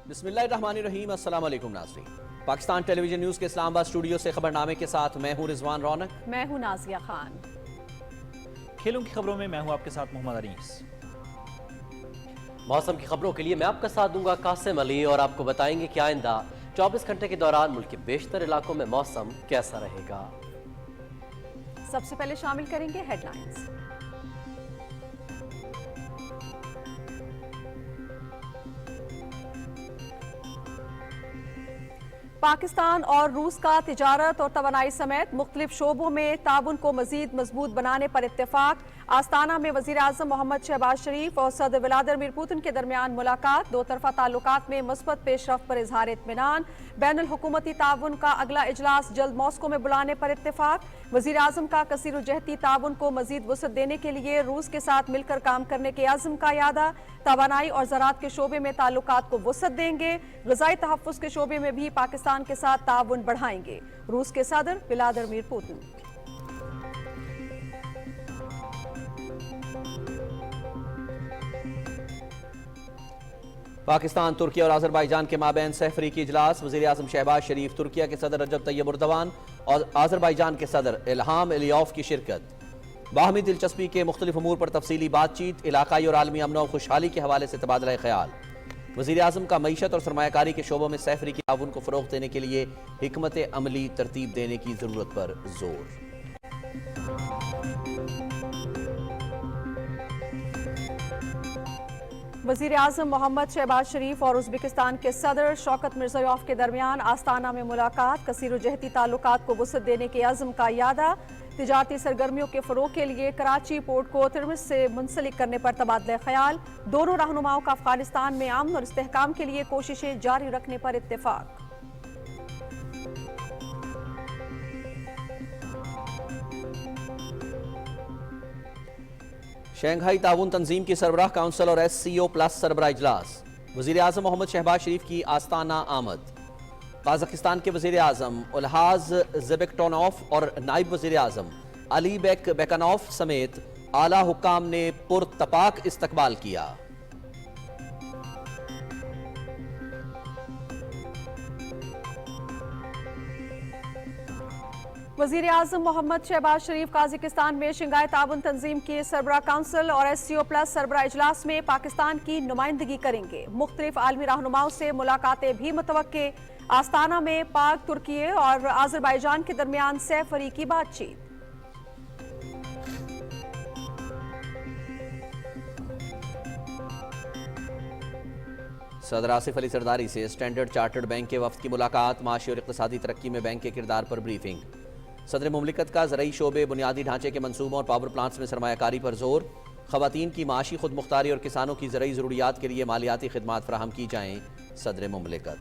बिस्मिल्लाहिर्रहमानिर्रहीम। अस्सलाम वालेकुम नाज़रीन। पाकिस्तान टेलीविजन न्यूज़ के इस्लामाबाद स्टूडियो से खबरनामे के साथ मैं हूं रिजवान रौनक। मैं हूं नाज़िया खान। खेलों की खबरों में मैं हूं आपके साथ मोहम्मद अनीस। मौसम की खबरों के लिए मैं आपका साथ दूंगा कासिम अली और आपको बताएंगे कि आइंदा 24 घंटे के दौरान मुल्क के बेशतर इलाकों में मौसम कैसा रहेगा। सबसे पहले शामिल करेंगे हेडलाइंस। पाकिस्तान और रूस का तिजारत और तवानाई समेत मुख्तलिफ शोबों में ताउन को मजीद मजबूत बनाने पर इत्तेफाक। आस्ताना में वजीर आजम मोहम्मद शहबाज शरीफ और सदर व्लादिमीर पुतिन के दरमियान मुलाकात। दो तरफा ताल्लुकात में मुस्बत पेशरफ्त पर इजहार इत्मीनान। बैनुल हुकूमती ताउन का अगला इजलास जल्द मॉस्को में बुलाने पर इत्तेफाक। वजीर आजम का कसीर जहती ताउन को मजीद वसअत देने के लिए रूस के साथ मिलकर काम करने के आज़म का यादा। तवानाई और ज़राअत के शोबे में ताल्लुकात को वसअत देंगे। ग़िज़ाई तहफ़्फ़ुज़ के शोबे में भी पाकिस्तान के साथ ताउन बढ़ाएंगे। रूस के सदर व्लादिमीर पुतिन। पाकिस्तान, तुर्की और आज़रबाईजान के माबैन सहफ़रीकी इजलास। वज़ीर आज़म शहबाज शरीफ, तुर्किया के सदर रजब तैयब एर्दोगान और आज़रबाईजान के सदर इल्हाम अलियव की शिरकत। बाहमी दिलचस्पी के मुख्तलिफ अमूर पर तफसीली बातचीत। इलाकाई और आलमी अमन और खुशहाली के हवाले से तबादला ख्याल। वज़ीर आज़म का मईशत और सरमायाकारी के शोबों में सहफ़रीकी ताउन को फ़रोग़ देने के लिए हिकमत अमली तरतीब देने की ज़रूरत पर जोर। वज़ीर आज़म मोहम्मद शहबाज शरीफ और उज़्बेकिस्तान के सदर शौकत मिर्ज़ियोयेव के दरमियान आस्ताना में मुलाकात। कसीर जहती ताल्लुकात को वसअत देने के अज़्म का यादा। तिजारती सरगर्मियों के फ़रोग़ के लिए कराची पोर्ट को तिरमिस से मुंसलिक करने पर तबादला ख्याल। दोनों रहनुमाओं का अफ़ग़ानिस्तान में अमन और इस्तेहकाम के लिए कोशिशें जारी रखने पर इत्तेफाक। शंघाई ताउन तंजीम की सरबराह काउंसिल और SCO प्लस सरबराह इजलास। वज़ीर आज़म मोहम्मद शहबाज शरीफ की आस्ताना आमद। काज़ाकिस्तान के वज़ीर आज़म उल्हाज ज़ेबेकटोनोव और नायब वज़ीर आज़म अली बेकानोव समेत आला हुक्काम ने पुरतपाक इस्तकबाल किया। वज़ीर आज़म मोहम्मद शहबाज शरीफ काज़ाकिस्तान में शंघाई ताउन तंजीम की सरबराह काउंसिल और SCO प्लस सरबराह इजलास में पाकिस्तान की नुमाइंदगी करेंगे। मुख्तलिफ आलमी रहनुमाओं से मुलाकातें भी मुतवक्के। आस्ताना में पाक, तुर्की और आज़रबाईजान के दरमियान सहफ़रीकी बातचीत। सदर आसिफ अली सरदारी से स्टैंडर्ड चार्टर्ड बैंक के वफ़द की मुलाकात। माशी और इक़्तिसादी तरक्की में बैंक के किरदार पर ब्रीफिंग। सदर मुमलिकत का ज़रई शोबे, बुनियादी ढांचे के मनसूबों और पावर प्लांट्स में सरमायाकारी पर जोर। ख़वातीन की माशी खुद मुख्तारी और किसानों की ज़रई ज़रूरियात के लिए मालियाती खिदमात फराहम की जाएँ। सदर मुमलिकत।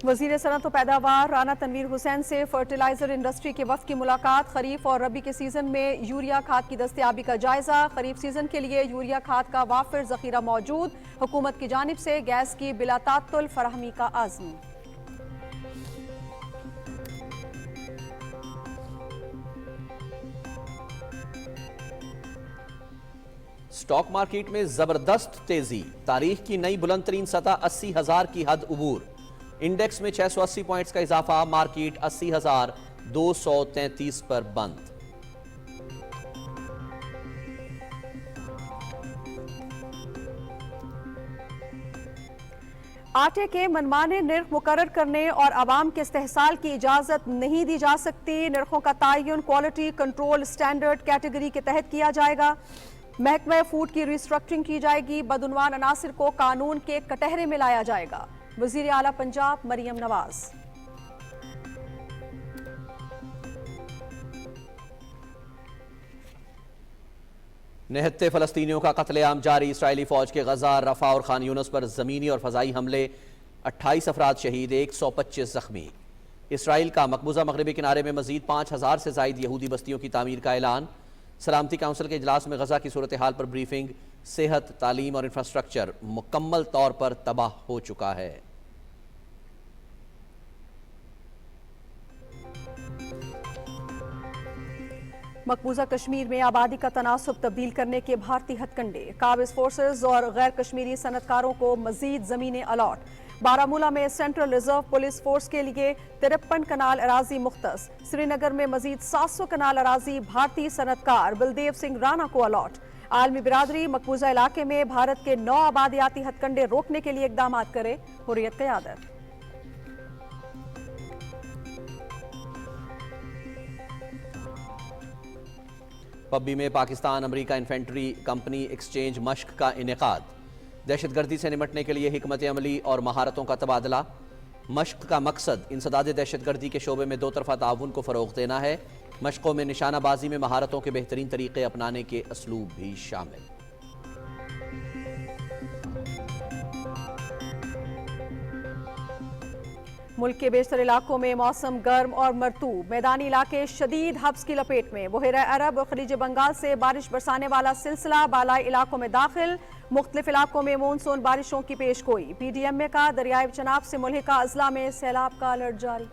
वज़ीर सनअत व पैदावार राना तनवीर हुसैन से फर्टिलाइजर इंडस्ट्री के वफ़द की मुलाकात। खरीफ और रबी के सीजन में यूरिया खाद की दस्तयाबी का जायजा। खरीफ सीजन के लिए यूरिया खाद का वाफिर ज़ख़ीरा मौजूद। हुकूमत की जानिब से गैस की बिला तात्तुल फराहमी का आज़म। स्टॉक मार्केट में जबरदस्त तेजी। तारीख की नई बुलंद तरीन सतह 80,000 की हद उबूर। इंडेक्स में 680 पॉइंट्स का इजाफा। मार्केट 80,233 पर बंद। आटे के मनमाने निर्ख मुकर्रर करने और आवाम के इस्तेहसाल की इजाजत नहीं दी जा सकती। निर्खों का तायुन क्वालिटी कंट्रोल स्टैंडर्ड कैटेगरी के तहत किया जाएगा। महकमा फूड की रिस्ट्रक्चरिंग की जाएगी। बदउनवान अनासिर को कानून के कटहरे में लाया जाएगा। वज़ीर आला पंजाब मरियम नवाज। निहत्ते फ़लस्तीनियों का कत्लेआम जारी। इसराइली फ़ौज के गजा, रफा और खान यूनिस पर ज़मीनी और फ़ज़ाई हमले। 28 अफराद शहीद, 125 ज़ख्मी। इसराइल का मकबूजा मगरबी किनारे में मज़ीद 5,000 से ज़ायद यहूदी बस्तियों की तामीर का ऐलान। سلامتی کونسل کے اجلاس میں غزہ کی صورتحال پر بریفنگ. صحت، تعلیم اور انفراسٹرکچر مکمل طور پر تباہ ہو چکا ہے. مقبوضہ کشمیر میں آبادی کا تناسب تبدیل کرنے کے بھارتی ہتھ کنڈے. قابض فورسز اور غیر کشمیری صنعت کاروں کو مزید زمینیں الاٹ. بارامولہ میں سینٹرل ریزرو پولیس فورس کے لیے 53 کنال اراضی مختص. سری نگر میں مزید 700 کنال اراضی بھارتی صنعت کار بلدیو سنگھ رانا کو الاٹ. عالمی برادری مقبوضہ علاقے میں بھارت کے 9 آبادیاتی ہتھ کنڈے روکنے کے لیے اقدامات کرے. حریت قیادت. پبی میں پاکستان امریکہ انفینٹری کمپنی ایکسچینج مشق کا انعقاد. دہشت گردی سے نمٹنے کے لیے حکمت عملی اور مہارتوں کا تبادلہ. مشق کا مقصد انسداد دہشت گردی کے شعبے میں دو طرفہ تعاون کو فروغ دینا ہے. مشقوں میں نشانہ بازی میں مہارتوں کے بہترین طریقے اپنانے کے اسلوب بھی شامل. ملک کے بیشتر علاقوں میں موسم گرم اور مرطوب. میدانی علاقے شدید حبس کی لپیٹ میں. بحیرہ عرب اور خلیج بنگال سے بارش برسانے والا سلسلہ بالائی علاقوں میں داخل. مختلف علاقوں میں مونسون بارشوں کی پیش گوئی. پی ڈی ایم اے کا دریائے چناب سے ملحقہ اضلاع میں سیلاب کا الرٹ جاری.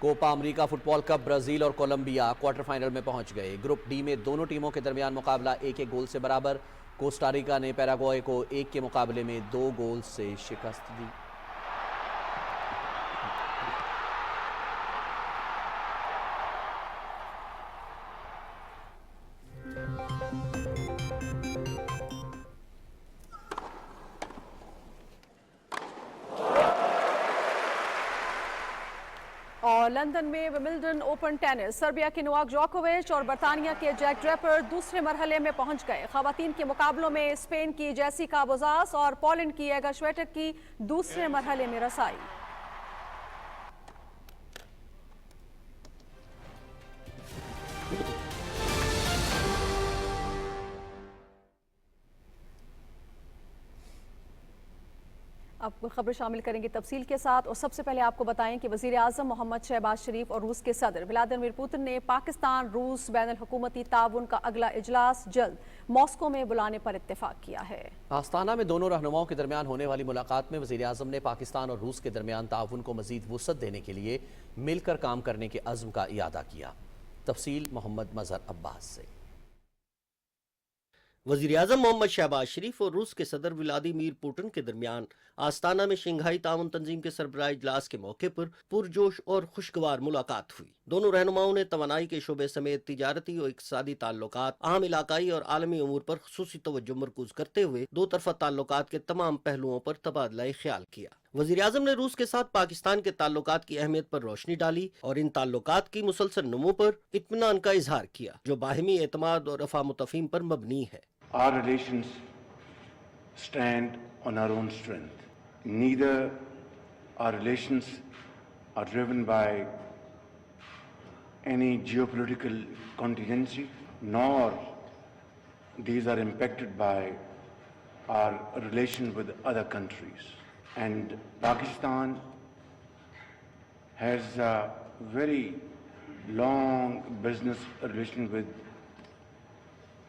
کوپا امریکہ فٹ بال کپ برازیل اور کولمبیا کوارٹر فائنل میں پہنچ گئے. گروپ ڈی میں دونوں ٹیموں کے درمیان مقابلہ 1-1 گول سے برابر. کوسٹاریکا نے پیراگوئے کو 1 کے مقابلے میں 2 گول سے شکست دی. اور لندن میں ومبلڈن اوپن ٹینس. سربیا کے نواک جوکووچ اور برطانیہ کے جیک ڈریپر دوسرے مرحلے میں پہنچ گئے. خواتین کے مقابلوں میں اسپین کی جیسیکا بوزاس اور پولینڈ کی ایگا شویٹک کی دوسرے مرحلے میں رسائی. اب خبر شامل کریں گے تفصیل کے ساتھ. اور سب سے پہلے آپ کو بتائیں کہ وزیر اعظم محمد شہباز شریف اور روس کے صدر ولادیمیر پوتن نے پاکستان روس بین الحکومتی تعاون کا اگلا اجلاس جلد ماسکو میں بلانے پر اتفاق کیا ہے. آستانہ میں دونوں رہنماؤں کے درمیان ہونے والی ملاقات میں وزیر اعظم نے پاکستان اور روس کے درمیان تعاون کو مزید وسعت دینے کے لیے مل کر کام کرنے کے عزم کا اعادہ کیا. تفصیل محمد مظہر عباس سے. وزیر اعظم محمد شہباز شریف اور روس کے صدر ولادیمیر پوٹن کے درمیان آستانہ میں شنگھائی تعاون تنظیم کے سربراہ اجلاس کے موقع پر پرجوش اور خوشگوار ملاقات ہوئی. دونوں رہنماؤں نے توانائی کے شعبے سمیت تجارتی اور اقتصادی تعلقات، اہم علاقائی اور عالمی امور پر خصوصی توجہ مرکوز کرتے ہوئے دو طرفہ تعلقات کے تمام پہلوؤں پر تبادلہ خیال کیا. وزیر اعظم نے روس کے ساتھ پاکستان کے تعلقات کی اہمیت پر روشنی ڈالی اور ان تعلقات کی مسلسل نمو پر اطمینان کا اظہار کیا جو باہمی اعتماد اور افہام و تفہیم پر مبنی ہے. Our relations stand on our own strength. Neither our relations are driven by any geopolitical contingency, nor these are impacted by our relation with other countries. And Pakistan has a very long business relation with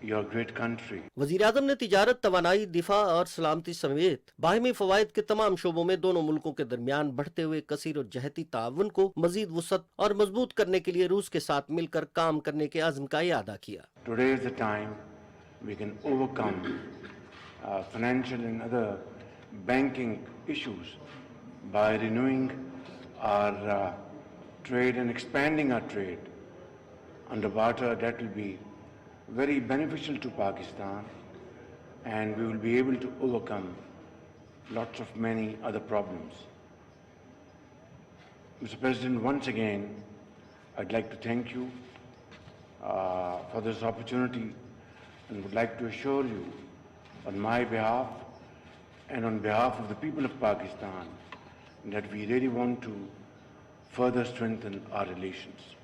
your great country. وزیر اعظم نے تجارت، توانائی، دفاع اور سلامتی سمیت باہمی فوائد کے تمام شعبوں میں دونوں ملکوں کے درمیان بڑھتے ہوئے کثیر و جہتی تعاون کو مزید وسعت اور مضبوط کرنے کے لیے روس کے ساتھ مل کر کام کرنے کے عزم کا اعادہ کیا. Today is the time we can overcome financial and other banking issues by renewing our trade and expanding our trade underwater. That will be very beneficial to Pakistan, and we will be able to overcome lots of many other problems. Mr. President, once again, I'd like to thank you for this opportunity and would like to assure you on my behalf and on behalf of the people of Pakistan that we really want to further strengthen our relations.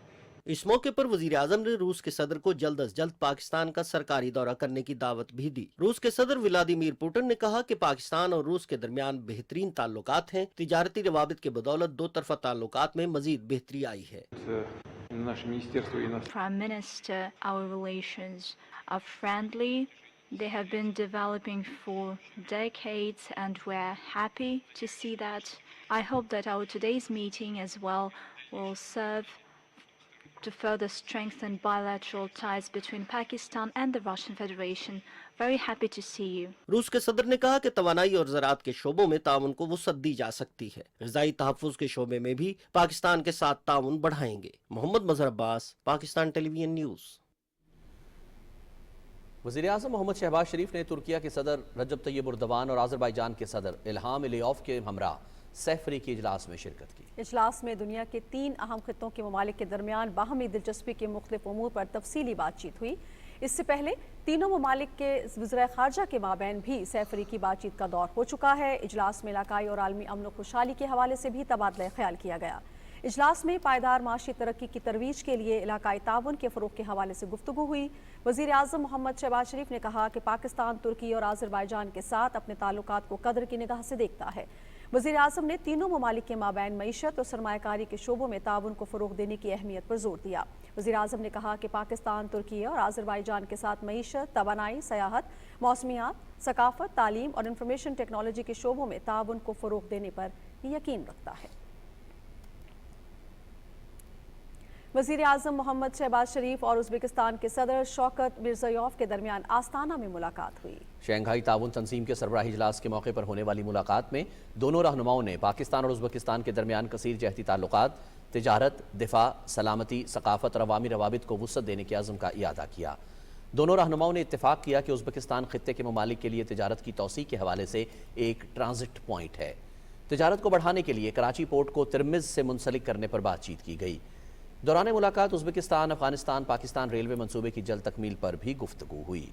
इस मौके पर वजीर आजम ने रूस के सदर को जल्द अज जल्द पाकिस्तान का सरकारी दौरा करने की दावत भी दी। रूस के सदर व्लादिमीर पुतिन ने कहा कि पाकिस्तान और रूस के दरमियान बेहतरीन ताल्लुकात हैं। तिजारती रवाबित के बदौलत दो तरफा ताल्लुकात में मजीद बेहतरी आई है। Prime Minister, our relations are friendly. They have been developing for decades and we're happy to see that. I hope that our today's meeting as well will serve to further strengthen bilateral ties between Pakistan and the Russian Federation. Very happy to see you. रूस के सदर ने कहा कि तवानाई और ज़राअत के शोबों में ताउन को वुसअत दी जा सकती है। ग़िज़ाई तहफ़्फ़ुज़ के शोबे में भी पाकिस्तान के साथ ताउन बढ़ाएंगे। Mohammad Mazhar Abbas, Pakistan television news. वज़ीर आज़म मोहम्मद शहबाज शरीफ ने तुर्किया के सदर रजब तैयब एर्दोगान और आज़रबाईजान के सदर इल्हाम अलियेव के हमरा सैफरी के इजलास में शिरकत की। इजलास में दुनिया के 3 अहम खित्तों के ममालिक के दरमियान बाहमी दिलचस्पी के मुख्तलिफ उमूर पर तफसीली बातचीत हुई। इससे पहले तीनों ममालिक के वज़ीर ख़ारजा के माबैन भी सैफरी की बातचीत का दौर हो चुका है। इजलास में इलाकाई और आलमी अमन व खुशहाली के हवाले से भी तबादला ख्याल किया गया। इजलास में पायदार माशी तरक्की की तरवीज के लिए इलाकाई ताउन के फ़रोग़ के हवाले से गुफ्तगू हुई। वज़ीर आज़म मोहम्मद शहबाज शरीफ ने कहा कि पाकिस्तान तुर्की और आज़रबाईजान के साथ अपने ताल्लुकात को कदर की निगाह से देखता है। वज़ीर आज़म ने तीनों ममालिक के माबैन मईशत और सरमायाकारी के शोबों में ताउन को फ़रोग़ देने की अहमियत पर जोर दिया। वज़ीर आज़म ने कहा कि पाकिस्तान तुर्की और आज़रबाईजान के साथ मईशत, तवानाई, सयाहत, मौसमियात, सकाफ़त, तालीम और इंफॉर्मेशन टेक्नोलॉजी के शोबों में ताउन को फ़रोग़ देने पर यकीन रखता है। वज़ीर आज़म मोहम्मद शहबाज शरीफ और उज़्बेकिस्तान के सदर शौकत मिर्ज़ियोयेव के दरमियान आस्ताना में मुलाकात हुई। शंघाई ताउन तंजीम के सरबराही इजलास के मौके पर होने वाली मुलाकात में दोनों रहनुमाओं ने पाकिस्तान और उज़्बेकिस्तान के दरमियान कसीर जहती ताल्लुकात, तिजारत, दिफा, सलामती, सकाफत और अवामी रवाबित को वुसअत देने के अज़्म का इयादा किया। दोनों रहनुमाओं ने इत्तेफाक किया कि उज़्बेकिस्तान खित्ते के ममालिक के लिए तिजारत की तौसी के हवाले से एक ट्रांजिट पॉइंट है। तिजारत को बढ़ाने के लिए कराची पोर्ट को तिरमिज़ से मुंसलिक करने पर बातचीत की गई। दौरान मुलाकात उज़्बेकिस्तान, अफगानिस्तान, पाकिस्तान रेलवे मंसूबे की जल्द तकमील पर भी गुफ्तगू हुई।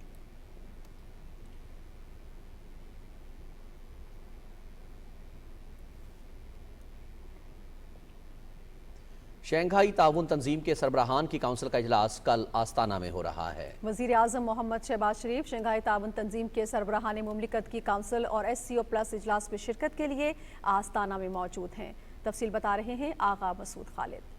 शंघाई ताउन तंजीम के सरबराहान की काउंसिल का इजलास कल आस्ताना में हो रहा है। वज़ीर आज़म मोहम्मद शहबाज शरीफ शंघाई ताउन तंजीम के सरबराहान मुमलिकत की काउंसिल और SCO+ इजलास में शिरकत के लिए आस्ताना में मौजूद हैं। तफसील बता रहे हैं आगा मसूद खालिद।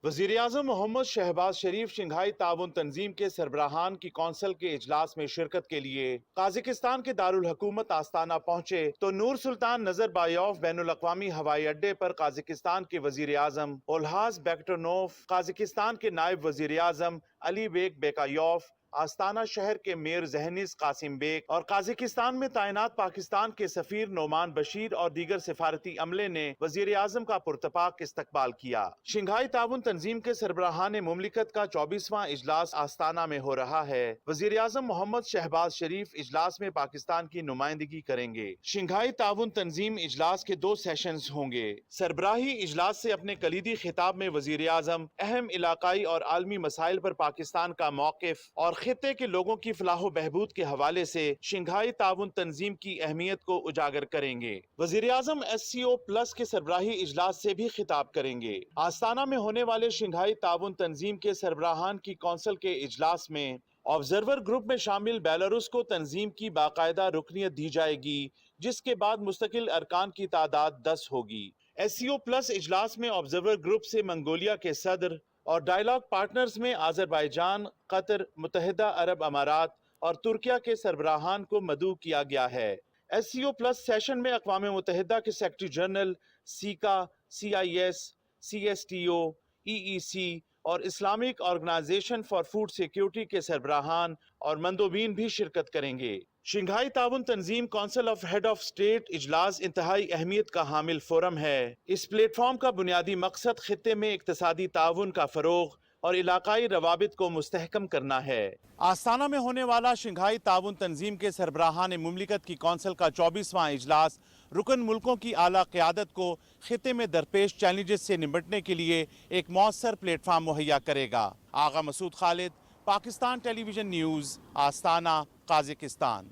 वज़ीर आज़म मोहम्मद शहबाज शरीफ शंघाई ताउन तंजीम के सरबराहान की कौंसिल के इजलास में शिरकत के लिए काज़ाकिस्तान के दारुल हुकूमत आस्ताना पहुंचे तो नूर सुल्तान नज़रबायोव बैनुल अक़वामी हवाई अड्डे पर काज़ाकिस्तान के वज़ीर आज़म ओल्हास बेक्टोनोव, काज़ाकिस्तान के नायब वज़ीर आज़म अली बेग बेकायोव, आस्ताना शहर के मेयर जहनीस कासिम बेग और काज़ाकिस्तान में तैनात पाकिस्तान के सफीर नोमान बशीर और दीगर सिफारती अमले ने वज़ीर आज़म का पुरतपाक इस्तकबाल किया। शंघाई ताउन तंजीम के सरबराहान मुमलिकत का 24वां इजलास आस्ताना में हो रहा है। वज़ीर आज़म मोहम्मद शहबाज शरीफ इजलास में पाकिस्तान की नुमाइंदगी करेंगे। शंघाई ताउन तंजीम इजलास के 2 सेशंस होंगे। सरबराही इजलास से अपने कलीदी खिताब में वज़ीर आज़म अहम इलाकाई और आलमी मसाइल पर पाकिस्तान का मौक़िफ़ और खित्ते के लोगों की फलाह बहबूद के हवाले से शंघाई ताउन तंजीम की अहमियत को उजागर करेंगे। वज़ीर आज़म SCO+ के सरबराही इजलास से भी खिताब करेंगे। आस्ताना में होने वाले शंघाई ताउन तंजीम के सरबराहान की कौंसिल के इजलास में ऑब्जर्वर ग्रुप में शामिल बेलारूस को तंजीम की बाकायदा रुकनियत दी जाएगी, जिसके बाद मुस्तकिल अरकान की तादाद 10 होगी। SCO+ इजलास में ऑब्जर्वर ग्रुप से मंगोलिया के सदर और डायलॉग पार्टनर्स में आज़रबाईजान, कतर, मुत्तहिदा अरब अमारात और तुर्किया के सरबराहान को मदऊ किया गया है। SCO+ सेशन में अक़वाम मुत्तहिदा के secretary general, CICA, CIS, CSTO, EEC और Islamic organization for food security के सरबराहान और मंदोबीन भी शिरकत करेंगे। शंघाई ताउन तंजीम council of head of state इजलास इंतहाई अहमियत का हामिल फोरम है। इस प्लेटफॉर्म का बुनियादी मकसद खित्ते में इक्तिसादी ताउन का फरोग और इलाकाई रवाबित को मुस्तहकम करना है। आस्ताना में होने वाला शंघाई ताउन तंजीम के सरबराहान मुमलिकत की कौंसिल का 24वां इजलास रुकन मुल्कों की आला क़यादत को खित्ते में दरपेश चैलेंजेस से निपटने के लिए एक मौसर प्लेटफॉर्म मुहैया करेगा। आगा मसूद खालिद, पाकिस्तान टेलीविजन न्यूज़, आस्ताना, काज़ाकिस्तान।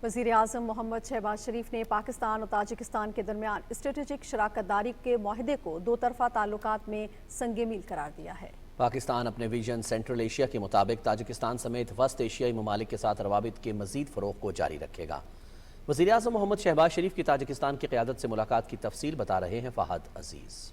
वज़ीर आज़म मोहम्मद शहबाज शरीफ ने पाकिस्तान और ताजिकिस्तान के दरमियान स्ट्रेटेजिक शराकत दारी के मुआहदे को दो तरफ़ा ताल्लुकात में संगे मील करार दिया है। पाकिस्तान अपने विजन सेंट्रल एशिया के मुताबिक ताजिकिस्तान समेत वस्त एशियाई ममालिक के साथ रवाबित के मजीद फ़रोग़ को जारी रखेगा। वज़ीर आज़म मोहम्मद शहबाज शरीफ की ताजिकिस्तान की क़यादत से मुलाकात की तफसील बता रहे हैं फ़हद अजीज़।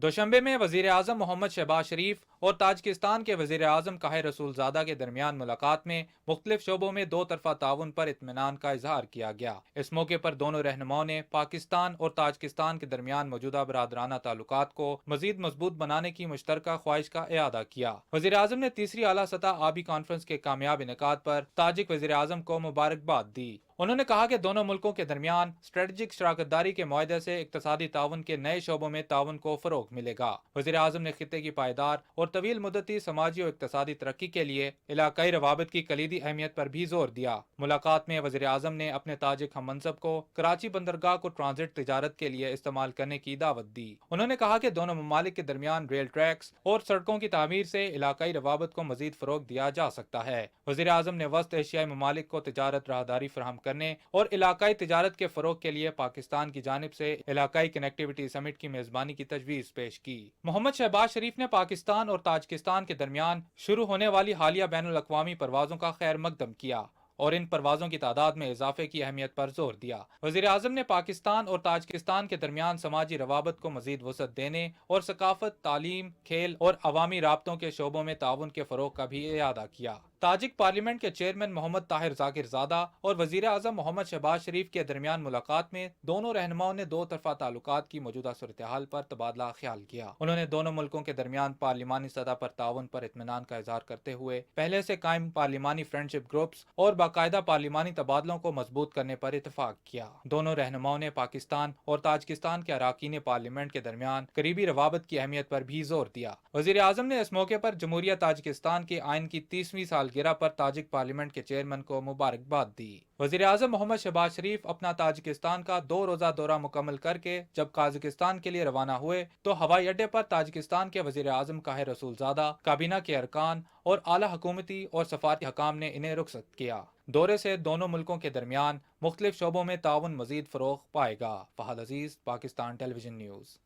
दोशंबे में वज़ीर आज़म मोहम्मद शहबाज शरीफ और ताजिकिस्तान के वज़ीर आज़म काहिर रसूलज़ादा के दरमियान मुलाकात में मुख्तलिफ शोबों में दो तरफ़ा ताउन पर इत्मीनान का इजहार किया गया। इस मौके पर दोनों रहनुमाओं ने पाकिस्तान और ताजिकिस्तान के दरमियान मौजूदा बरादराना ताल्लुकात को मज़ीद मजबूत बनाने की मुश्तरका ख्वाहिश का इआदा किया। वज़ीर आज़म ने तीसरी आला सतह आबी कॉन्फ्रेंस के कामयाब इनेकाद पर ताजिक वज़ीर आज़म को मुबारकबाद दी। उन्होंने कहा कि दोनों मुल्कों के दरमियान स्ट्रेटजिक शराकतदारी के मुआहदे से इक्तसादी ताउन के नए शोबों में ताउन को फ़रोग़ मिलेगा। वज़ीर आज़म ने खित्ते की पायदार और तवील मुद्दती समाजी और इक्तसादी तरक्की के लिए इलाकाई रवाबित की कलीदी अहमियत पर भी जोर दिया। मुलाकात में वज़ीर आज़म ने अपने ताजिक हम मनसब को कराची बंदरगाह को ट्रांजिट तिजारत के लिए इस्तेमाल करने की दावत दी। उन्होंने कहा कि दोनों ममालिक के दरमियान रेल ट्रैक्स और सड़कों की तामीर से इलाकाई रवाबित को मजीद फ़रोग़ दिया जा सकता है। वज़ीर आज़म ने वस्त एशियाई ममालिक को तिजारत राहदारी फराहम करने और इलाकाई तिजारत के फ़रोग़ के लिए पाकिस्तान की जानिब से इलाकाई कनेक्टिविटी समिट की मेज़बानी की तजवीज़ पेश की। मोहम्मद शहबाज शरीफ ने पाकिस्तान और ताजिकिस्तान के दरमियान शुरू होने वाली हालिया बैनुल अक़वामी परवाज़ों का खैर मकदम किया और इन परवाज़ों की तादाद में इजाफे की अहमियत पर जोर दिया। वज़ीर आज़म ने पाकिस्तान और ताजिकिस्तान के दरमियान समाजी रवाबत को मजीद वसअत देने और सकाफत, तालीम, खेल और अवामी राब्तों के शोबों में ताउन के फ़रोग़ का भी इआदा किया। ताजिक पार्लियामेंट के चेयरमैन मोहम्मद ताहिर ज़ाकिर ज़ादा और वज़ीर आज़म मोहम्मद शहबाज शरीफ के दरमियान मुलाकात में दोनों रहनुमाओं ने दो तरफ़ा ताल्लुकात की मौजूदा सूरत हाल पर तबादला ख्याल किया। उन्होंने दोनों मुल्कों के दरमियान पार्लिमानी सतह पर ताउन पर इत्मीनान का इजहार करते हुए पहले से कायम पार्लिमानी फ्रेंडशिप ग्रुप्स और बाकायदा पार्लिमानी तबादलों को मजबूत करने पर इतफाक किया। दोनों रहनुमाओं ने पाकिस्तान और ताजिकिस्तान के अराकीन पार्लियामेंट के दरमियान करीबी रवाबत की अहमियत पर भी जोर दिया। वज़ीर आज़म ने इस मौके पर जमहूरिया ताजिकिस्तान के आइन की 30वीं सालगिरह पर ताजिक पार्लियामेंट के चेयरमैन को मुबारकबाद दी। वज़ीर आज़म मोहम्मद शहबाज शरीफ अपना ताजिकिस्तान का 2 रोज़ा दौरा मुकम्मल करके जब काज़ाकिस्तान के लिए रवाना हुए तो हवाई अड्डे पर ताजिकिस्तान के वज़ीर आज़म काहिर रसूलज़ादा, काबीना के अरकान और आला हुकूमती और सफारती हकाम ने इन्हें रुखसत किया। दौरे से दोनों मुल्कों के दरमियान मुख्तलिफ शोबों में ताउन मजीद फ़रोग़ पाएगा। फ़हद अजीज़, पाकिस्तान टेलीविजन न्यूज़।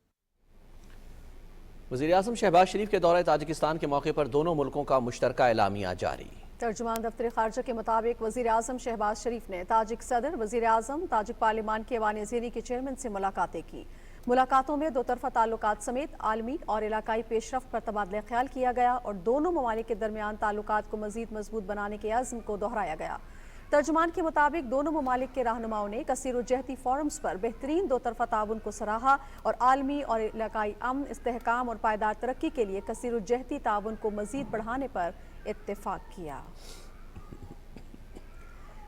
वज़ीर आज़म शहबाज शरीफ के दौरे ताजिकिस्तान के मौके पर दोनों मुल्कों का मुश्तरका एलामिया जारी। तर्जुमान दफ्तर खारजा के मुताबिक वज़ीर आज़म शहबाज शरीफ ने ताजिक सदर, वज़ीर आज़म, ताजिक पार्लिमान के ऐवान ज़ेरी के चेयरमैन से मुलाकातें की। मुलाकातों में दो तरफ़ा ताल्लुकात समेत आलमी और इलाकाई पेशरफ्त पर तबादला ख्याल किया गया और दोनों ममालिक के दरमियान ताल्लुकात को मज़ीद मजबूत बनाने के अज़्म को दोहराया गया। तर्जुमान के मुताबिक दोनों ममालिक के रहनुमाओं ने कसीरुज्जहती फोरम्स पर बेहतरीन दो तरफ़ा ताउन को सराहा और आलमी और इलाकाई अमन, इस्तेहकाम और पायदार तरक्की के लिए कसीरुज्जहती ताउन को मज़ीद बढ़ाने पर इत्तेफाक किया।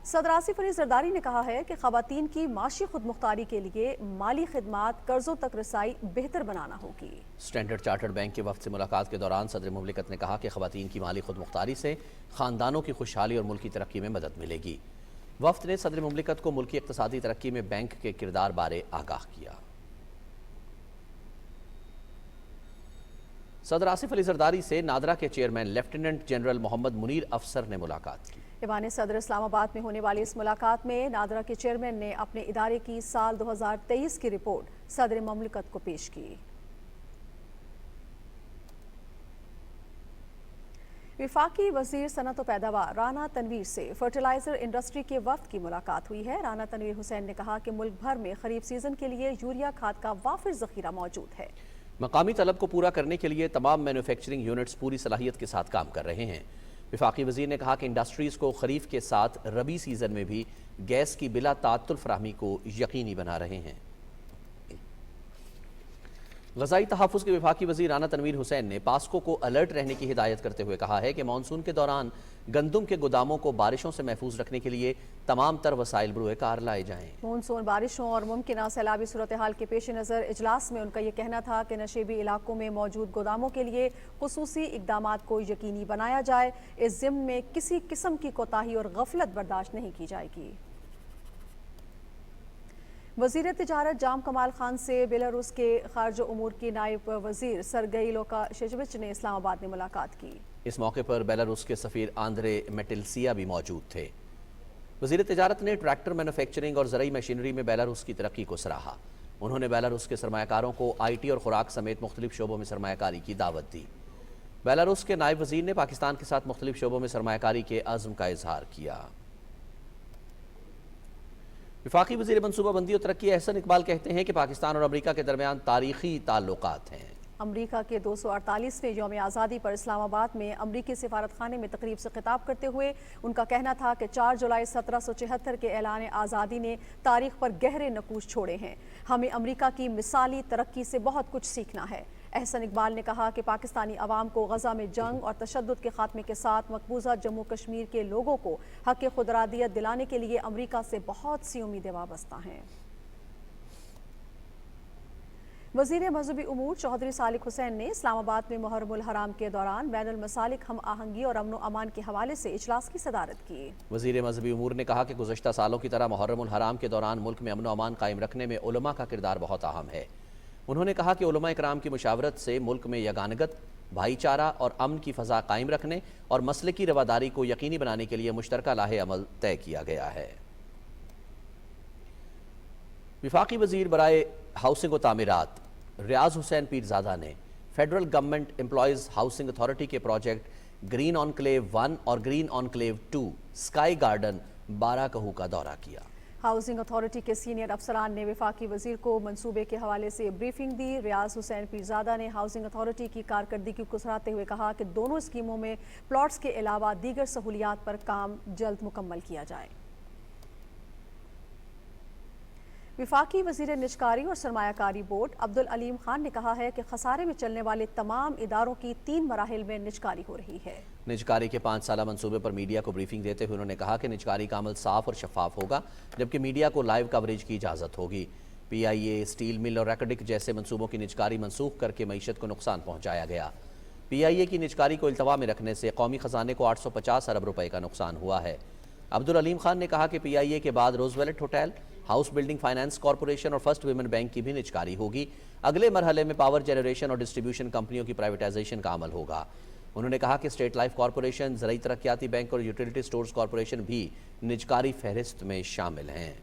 सदर आसिफ अली जरदारी ने कहा है कि ख़वातीन की माशी खुद मुख्तारी के लिए माली खिदमात, कर्जों तक रसाई बेहतर बनाना होगी। स्टैंडर्ड चार्टर्ड बैंक के वफ्द से मुलाकात के दौरान सदर मुमलिकत ने कहा कि ख़वातीन की माली खुद मुख्तारी से ख़ानदानों की खुशहाली और मुल्की तरक्की में मदद मिलेगी। वफ्द ने सदर मुमलिकत को मुल्की इक़्तिसादी तरक्की में बैंक के किरदार बारे आगाह किया। सदर आसिफ अली जरदारी से नादरा के chairman lieutenant general Mohammad Munir Afsar ने मुलाकात की। ईवान सदर इस्लामाबाद में होने वाली इस मुलाकात में नादरा के चेयरमैन ने अपने इदारे की साल 2023 की रिपोर्ट सदर मुमलिकत को पेश की। विफाकी वजीर सनत व पैदावार राना तनवीर से फर्टिलाइजर इंडस्ट्री के वफ्द की मुलाकात हुई है। राना तनवीर हुसैन ने कहा कि मुल्क भर में खरीफ सीजन के लिए यूरिया खाद का वाफिर जखीरा मौजूद है। मकामी तलब को पूरा करने के लिए तमाम मैन्युफैक्चरिंग यूनिट्स पूरी सलाहियत के साथ काम कर रहे हैं। विफाकी वजीर ने कहा कि इंडस्ट्रीज़ को खरीफ के साथ रबी सीज़न में भी गैस की बिला तात्तुल फराहमी को यकीनी बना रहे हैं। ग़ज़ाई तहफ़्फ़ुज़ के विफाकी वज़ीर राना तनवीर हुसैन ने पास्को को अलर्ट रहने की हिदायत करते हुए कहा है कि मानसून के दौरान गंदम के गोदामों को बारिशों से महफूज रखने के लिए तमाम तर वसाइल बरूए कार लाए जाएँ। मानसून बारिशों और मुमकिन सैलाबी सूरत हाल के पेश नज़र इजलास में उनका यह कहना था कि नशेबी इलाकों में मौजूद गोदामों के लिए खुसूसी इक़दामात को यकीनी बनाया जाए। इस ज़िम्न में किसी किस्म की कोताही और गफलत बर्दाश्त नहीं की जाएगी। वज़ीर तिजारत जाम कमाल खान से बेलारूस के खारजा उमूर की नायब वज़ीर सरगई लोकाशेविच ने इस्लामाबाद में मुलाकात की। اس موقع پر بیلاروس کے سفیر آندرے میٹلسیا بھی موجود تھے۔ وزیر تجارت نے ٹریکٹر مینوفیکچرنگ اور زرعی مشینری میں بیلاروس کی ترقی کو سراہا۔ انہوں نے بیلاروس کے سرمایہ کاروں کو آئی ٹی اور خوراک سمیت مختلف شعبوں میں سرمایہ کاری کی دعوت دی۔ بیلاروس کے نائب وزیر نے پاکستان کے ساتھ مختلف شعبوں میں سرمایہ کاری کے عزم کا اظہار کیا۔ وفاقی وزیر منصوبہ بندی اور ترقی احسن اقبال کہتے ہیں کہ پاکستان اور امریکہ کے درمیان تاریخی تعلقات ہیں۔ امریکہ کے 248ویں یوم آزادی پر اسلام آباد میں امریکی سفارت خانے میں تقریب سے خطاب کرتے ہوئے ان کا کہنا تھا کہ 4 جولائی 1776 کے اعلان آزادی نے تاریخ پر گہرے نقوش چھوڑے ہیں۔ ہمیں امریکہ کی مثالی ترقی سے بہت کچھ سیکھنا ہے۔ احسن اقبال نے کہا کہ پاکستانی عوام کو غزہ میں جنگ اور تشدد کے خاتمے کے ساتھ مقبوضہ جموں کشمیر کے لوگوں کو حق خودارادیت دلانے کے لیے امریکہ سے بہت سی امیدیں وابستہ ہیں۔ وزیر مذہبی امور چودھری صالح حسین نے اسلام آباد میں محرم الحرام کے دوران بین المسالک ہم آہنگی اور امن و امان کے حوالے سے اجلاس کی صدارت کی۔ وزیر مذہبی امور نے کہا کہ گزشتہ سالوں کی طرح محرم الحرام کے دوران ملک میں امن و امان قائم رکھنے میں علماء کا کردار بہت اہم ہے۔ انہوں نے کہا کہ علماء اکرام کی مشاورت سے ملک میں یگانگت، بھائی چارہ اور امن کی فضا قائم رکھنے اور مسلکی رواداری کو یقینی بنانے کے لیے مشترکہ لاہ عمل طے کیا گیا ہے۔ وفاقی وزیر برائے ہاؤسنگ و تعمیرات ریاض حسین پیرزادہ نے federal government employees housing authority کے پروجیکٹ گرین انکلیو 1 اور گرین انکلیو 2 سکائی گارڈن 12 کہو کا دورہ کیا۔ ہاؤسنگ اتھارٹی کے سینئر افسران نے وفاقی وزیر کو منصوبے کے حوالے سے بریفنگ دی۔ ریاض حسین پیرزادہ نے ہاؤسنگ اتھارٹی کی کارکردگی کو سراہتے ہوئے کہا کہ دونوں اسکیموں میں پلاٹس کے علاوہ دیگر سہولیات پر کام جلد مکمل کیا جائے۔ وفاقی وزیر نجکاری اور سرمایہ کاری بورڈ عبدالعلیم خان نے کہا ہے کہ خسارے میں چلنے والے تمام اداروں کی 3 مراحل میں نجکاری ہو رہی ہے۔ نجکاری کے 5 سالہ منصوبے پر میڈیا کو بریفنگ دیتے ہوئے انہوں نے کہا کہ نجکاری کا عمل صاف اور شفاف ہوگا، جبکہ میڈیا کو لائیو کوریج کی اجازت ہوگی۔ پی آئی اے، اسٹیل مل اور ریکڈک جیسے منصوبوں کی نجکاری منسوخ کر کے معیشت کو نقصان پہنچایا گیا۔ پی آئی اے کی نجکاری کو التوا میں رکھنے سے قومی خزانے کو 850 ارب روپے کا نقصان ہوا ہے۔ عبدالعلیم خان نے کہا کہ پی آئی اے کے بعد Roosevelt hotel, house building finance corporation اور فرسٹ ویمن بینک کی بھی نجکاری ہوگی۔ اگلے مرحلے میں پاور جنریشن اور ڈسٹریبیوشن کمپنیوں کی پرائیویٹائزیشن کا عمل ہوگا۔ انہوں نے کہا کہ اسٹیٹ لائف کارپوریشن، زرعی ترقیاتی بینک اور یوٹیلیٹی سٹورز کارپوریشن بھی نجکاری فہرست میں شامل ہیں۔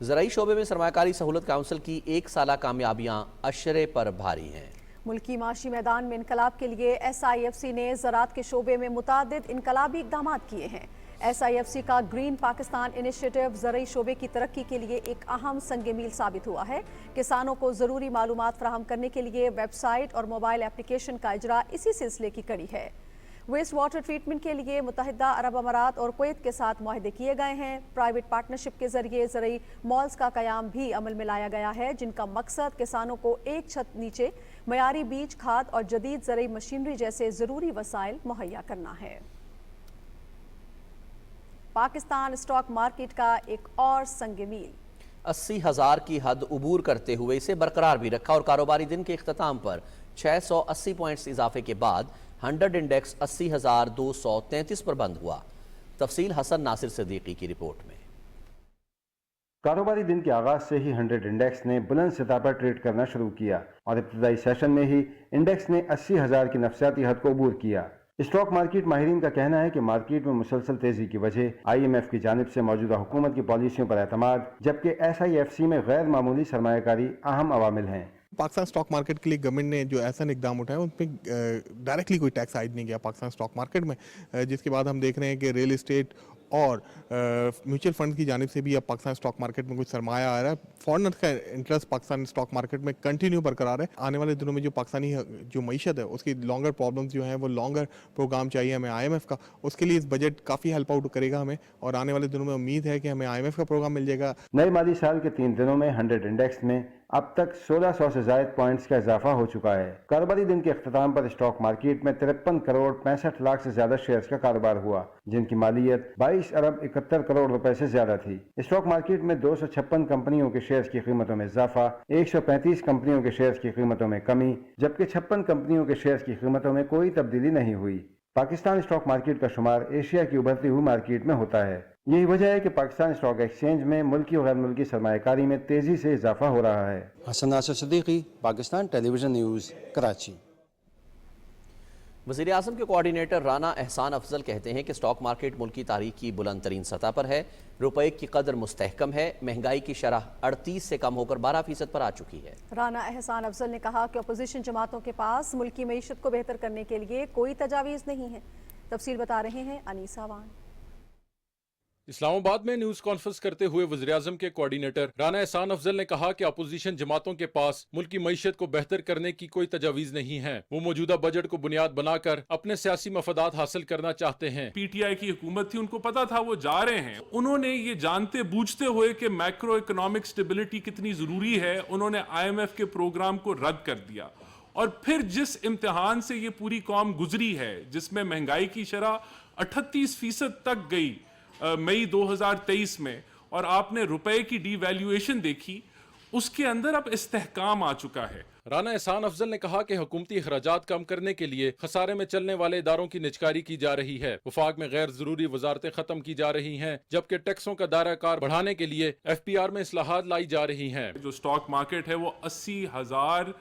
زرعی شعبے میں سرمایہ کاری سہولت کونسل کی 1 سالہ کامیابیاں اشرے پر بھاری ہیں۔ ملکی معاشی میدان میں انقلاب کے لیے ایس آئی ایف سی نے زراعت کے شعبے میں متعدد انقلابی اقدامات کیے ہیں۔ ایس آئی ایف سی کا گرین پاکستان انیشیٹو زرعی شعبے کی ترقی کے لیے ایک اہم سنگ میل ثابت ہوا ہے۔ کسانوں کو ضروری معلومات فراہم کرنے کے لیے ویب سائٹ اور موبائل اپلیکیشن کا اجرا اسی سلسلے کی کڑی ہے۔ ویسٹ واٹر ٹریٹمنٹ کے لیے متحدہ عرب امارات اور کویت کے ساتھ معاہدے کیے گئے ہیں۔ پرائیویٹ پارٹنرشپ کے ذریعے زرعی مالز کا قیام بھی عمل میں لایا گیا ہے، جن کا مقصد کسانوں کو ایک چھت نیچے معیاری بیج، کھاد اور جدید زرعی مشینری جیسے ضروری وسائل مہیا کرنا ہے۔ پاکستان اسٹاک مارکیٹ کا ایک اور سنگ میل 80,000 کی حد عبور کرتے ہوئے اسے برقرار بھی رکھا اور کاروباری دن کے اختتام پر 680 پوائنٹس اضافے کے بعد 100 انڈیکس 80,233 پر بند ہوا۔ تفصیل حسن ناصر صدیقی کی رپورٹ میں۔ کاروباری دن کے آغاز سے ہی 100 انڈیکس نے بلند سطح پر ٹریڈ کرنا شروع کیا اور ابتدائی سیشن میں ہی انڈیکس نے 80,000 کی نفسیاتی حد کو عبور کیا۔ اسٹاک مارکیٹ ماہرین کا کہنا ہے کہ مارکیٹ میں مسلسل تیزی کی وجہ آئی ایم ایف کی جانب سے موجودہ حکومت کی پالیسیوں پر اعتماد، جبکہ ایس آئی ایف سی میں غیر معمولی سرمایہ کاری اہم عوامل ہیں۔ پاکستان اسٹاک مارکیٹ کے لیے گورنمنٹ نے جو ایسا اقدام اٹھایا ان پہ ڈائریکٹلی کوئی ٹیکس عائد نہیں کیا پاکستان اسٹاک مارکیٹ میں، جس کے بعد ہم دیکھ رہے ہیں کہ ریل اسٹیٹ اور میوچل فنڈ کی جانب سے بھی اب پاکستان اسٹاک مارکیٹ میں کچھ سرمایہ آ رہا ہے۔ فارنر کا انٹرسٹ پاکستان اسٹاک مارکیٹ میں کنٹینیو برقرار ہے۔ آنے والے دنوں میں جو پاکستانی جو معیشت ہے اس کی لانگر پرابلمز جو ہیں، وہ لانگر پروگرام چاہیے ہمیں آئی ایم ایف کا، اس کے لیے اس بجٹ کافی ہیلپ آؤٹ کرے گا ہمیں، اور آنے والے دنوں میں امید ہے کہ ہمیں آئی ایم ایف کا پروگرام مل جائے گا۔ نئے مالی سال کے 3 دنوں میں 100 انڈیکس میں اب تک 1600 سے زائد پوائنٹس کا اضافہ ہو چکا ہے۔ کاروباری دن کے اختتام پر اسٹاک مارکیٹ میں 53 کروڑ 65 لاکھ سے زیادہ شیئرز کا کاروبار ہوا، جن کی مالیت 22 ارب 71 کروڑ روپے سے زیادہ تھی۔ اسٹاک مارکیٹ میں 256 کمپنیوں کے شیئرز کی قیمتوں میں اضافہ، 135 کمپنیوں کے شیئرز کی قیمتوں میں کمی، جبکہ 56 کمپنیوں کے شیئرز کی قیمتوں میں کوئی تبدیلی نہیں ہوئی۔ پاکستان اسٹاک مارکیٹ کا شمار ایشیا کی ابھرتی ہوئی مارکیٹ میں ہوتا ہے۔ یہی وجہ ہے کہ پاکستان اسٹاک ایکسچینج میں ملکی اور غیر ملکی سرمایہ کاری میں تیزی سے اضافہ ہو رہا ہے۔ حسن ناصر صدیقی، پاکستان ٹیلی ویژن نیوز، کراچی۔ وزیر اعظم کے کوارڈینیٹر رانا احسان افضل کہتے ہیں کہ اسٹاک مارکیٹ ملکی تاریخ کی بلند ترین سطح پر ہے، روپے کی قدر مستحکم ہے، مہنگائی کی شرح 38 سے کم ہو کر 12% پر آ چکی ہے۔ رانا احسان افضل نے کہا کہ اپوزیشن جماعتوں کے پاس ملکی معیشت کو بہتر کرنے کے لیے کوئی تجاویز نہیں ہے۔ تفصیل بتا رہے ہیں انیس آوان۔ اسلام آباد میں نیوز کانفرنس کرتے ہوئے وزیراعظم کے کوارڈینیٹر رانا احسان افضل نے کہا کہ اپوزیشن جماعتوں کے پاس ملکی معیشت کو بہتر کرنے کی کوئی تجاویز نہیں ہے، وہ موجودہ بجٹ کو بنیاد بنا کر اپنے سیاسی مفادات حاصل کرنا چاہتے ہیں۔ پی ٹی آئی کی حکومت تھی، ان کو پتا تھا وہ جا رہے ہیں، انہوں نے یہ جانتے بوجھتے ہوئے کہ میکرو اکنامک سٹیبلٹی کتنی ضروری ہے، انہوں نے IMF کے پروگرام کو رد کر دیا، اور پھر جس امتحان سے یہ پوری قوم گزری ہے، جس میں مہنگائی کی شرح 38% تک گئی مئی 2023 میں، اور آپ نے روپے کی ڈی ویلیویشن دیکھی، اس کے اندر اب استحکام آ چکا ہے۔ رانا احسان افضل نے کہا کہ حکومتی اخراجات کم کرنے کے لیے خسارے میں چلنے والے اداروں کی نجکاری کی جا رہی ہے، وفاق میں غیر ضروری وزارتیں ختم کی جا رہی ہیں، جبکہ ٹیکسوں کا دائرہ کار بڑھانے کے لیے FPR میں اصلاحات لائی جا رہی ہیں۔ جو سٹاک مارکیٹ ہے وہ 80,000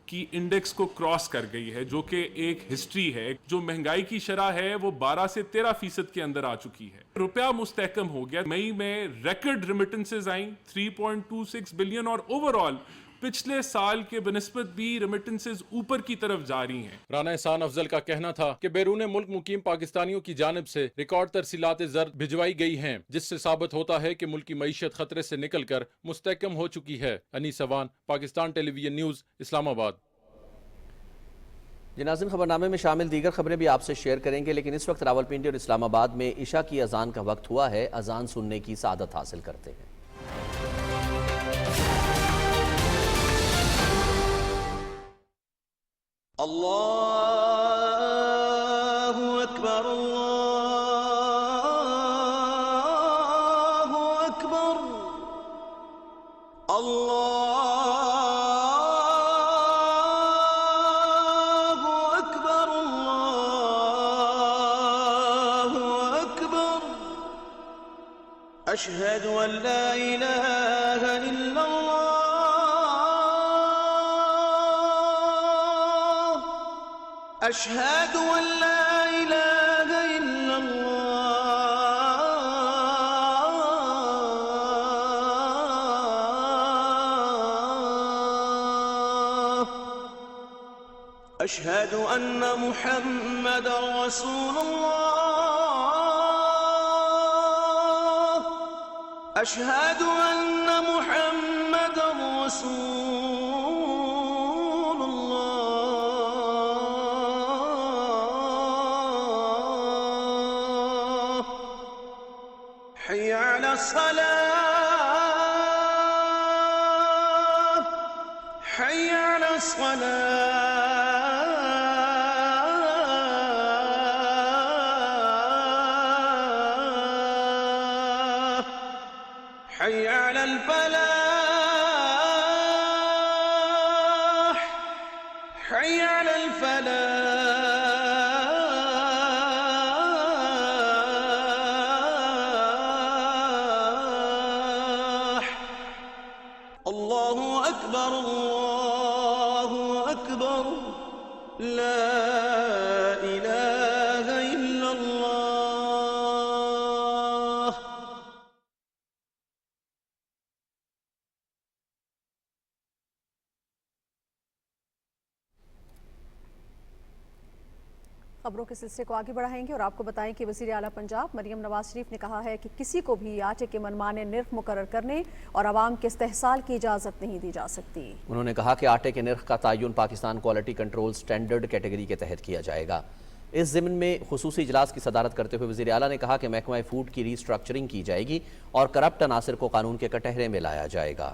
کی انڈیکس کو کراس کر گئی ہے، جو کہ ایک ہسٹری ہے۔ جو مہنگائی کی شرح ہے وہ 12 سے 13% کے اندر آ چکی ہے۔ روپیہ مستحکم ہو گیا، مئی میں ریکارڈ ریمیٹنسز آئیں 3.26 بلین، اور اوورآل پچھلے سال کے بنسبت بھی ریمیٹنسز اوپر کی طرف جاری ہیں۔ رانا احسان افضل کا کہنا تھا کہ بیرون ملک مقیم پاکستانیوں کی جانب سے ریکارڈ ترسیلات زر بھجوائی گئی ہیں، جس سے ثابت ہوتا ہے کہ ملکی معیشت خطرے سے نکل کر مستحکم ہو چکی ہے۔ انیس آوان، پاکستان ٹیلی ویژن نیوز، اسلام آباد۔ ناظرین، خبرنامے میں شامل دیگر خبریں بھی آپ سے شیئر کریں گے، لیکن اس وقت راولپنڈی اور اسلام آباد میں عشاء کی اذان کا وقت ہوا ہے۔ اذان سننے کی سعادت حاصل کرتے ہیں۔ اللہ اکبر، اللہ اکبر، اللہ اکبر، اللہ اکبر، اشہد ان لا الہ الا اللہ، اشہد ان لا الہ الا اللہ، اشہد ان محمد رسول اللہ، اشہد ان محمد رسول اللہ، حی علی الصلاة، حی علی الصلاة، حی علی الفلاح، حی علی الفلاح، اللہ اکبر، اللہ اکبر، لا الہ الا اللہ۔ خبروں کے سلسلے کو آگے بڑھائیں گے اور آپ کو بتائیں کہ وزیر اعلیٰ پنجاب مریم نواز شریف نے کہا ہے کہ کسی کو بھی آٹے کے منمانے نرخ مقرر کرنے اور عوام کے استحصال کی اجازت نہیں دی جا سکتی۔ انہوں نے کہا کہ آٹے کے نرخ کا تعین Pakistan quality control standard category کے تحت کیا جائے گا۔ اس ضمن میں خصوصی اجلاس کی صدارت کرتے ہوئے وزیر اعلیٰ نے کہا کہ محکمہ فوڈ کی ری اسٹرکچرنگ کی جائے گی اور کرپٹ عناصر کو قانون کے کٹہرے میں لایا جائے گا۔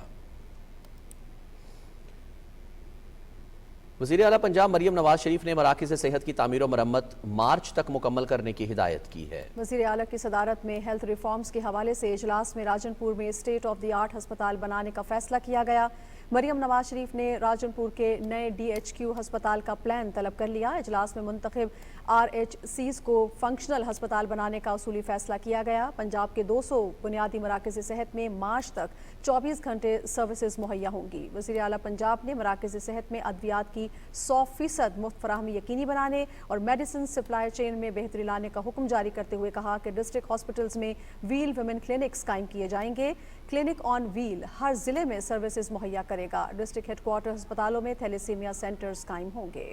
وزیر اعلیٰ پنجاب مریم نواز شریف نے مراکز صحت کی تعمیر و مرمت مارچ تک مکمل کرنے کی ہدایت کی ہے۔ وزیر اعلیٰ کی صدارت میں ہیلتھ ریفارمز کے حوالے سے اجلاس میں راجن پور میں اسٹیٹ آف دی آرٹ ہسپتال بنانے کا فیصلہ کیا گیا۔ मरियम नवाज शरीफ ने राजनपुर के नए DHQ अस्पताल का प्लान तलब कर लिया। इजलास में मुंतखब RHCs को फंक्शनल अस्पताल बनाने का उसूली फैसला किया गया। पंजाब के 200 बुनियादी मराकज़ सेहत में मार्च तक 24 घंटे सर्विसेज मुहैया होंगी। वज़ीर आला पंजाब ने मराकज़ सेहत में अद्वियात की 100% मुफ्त फराहमी यकीनी बनाने और मेडिसिन सप्लाई चेन में बेहतरी लाने का हुक्म जारी करते हुए कहा कि डिस्ट्रिक्ट हॉस्पिटल्स में व्हील वुमेन क्लिनिक्स कायम किए जाएंगे। क्लिनिक ऑन व्हील हर जिले में सर्विसेज मुहैया करेगा। डिस्ट्रिक्ट हेडक्वार्टर अस्पतालों में थैलेसीमिया सेंटर्स कायम होंगे।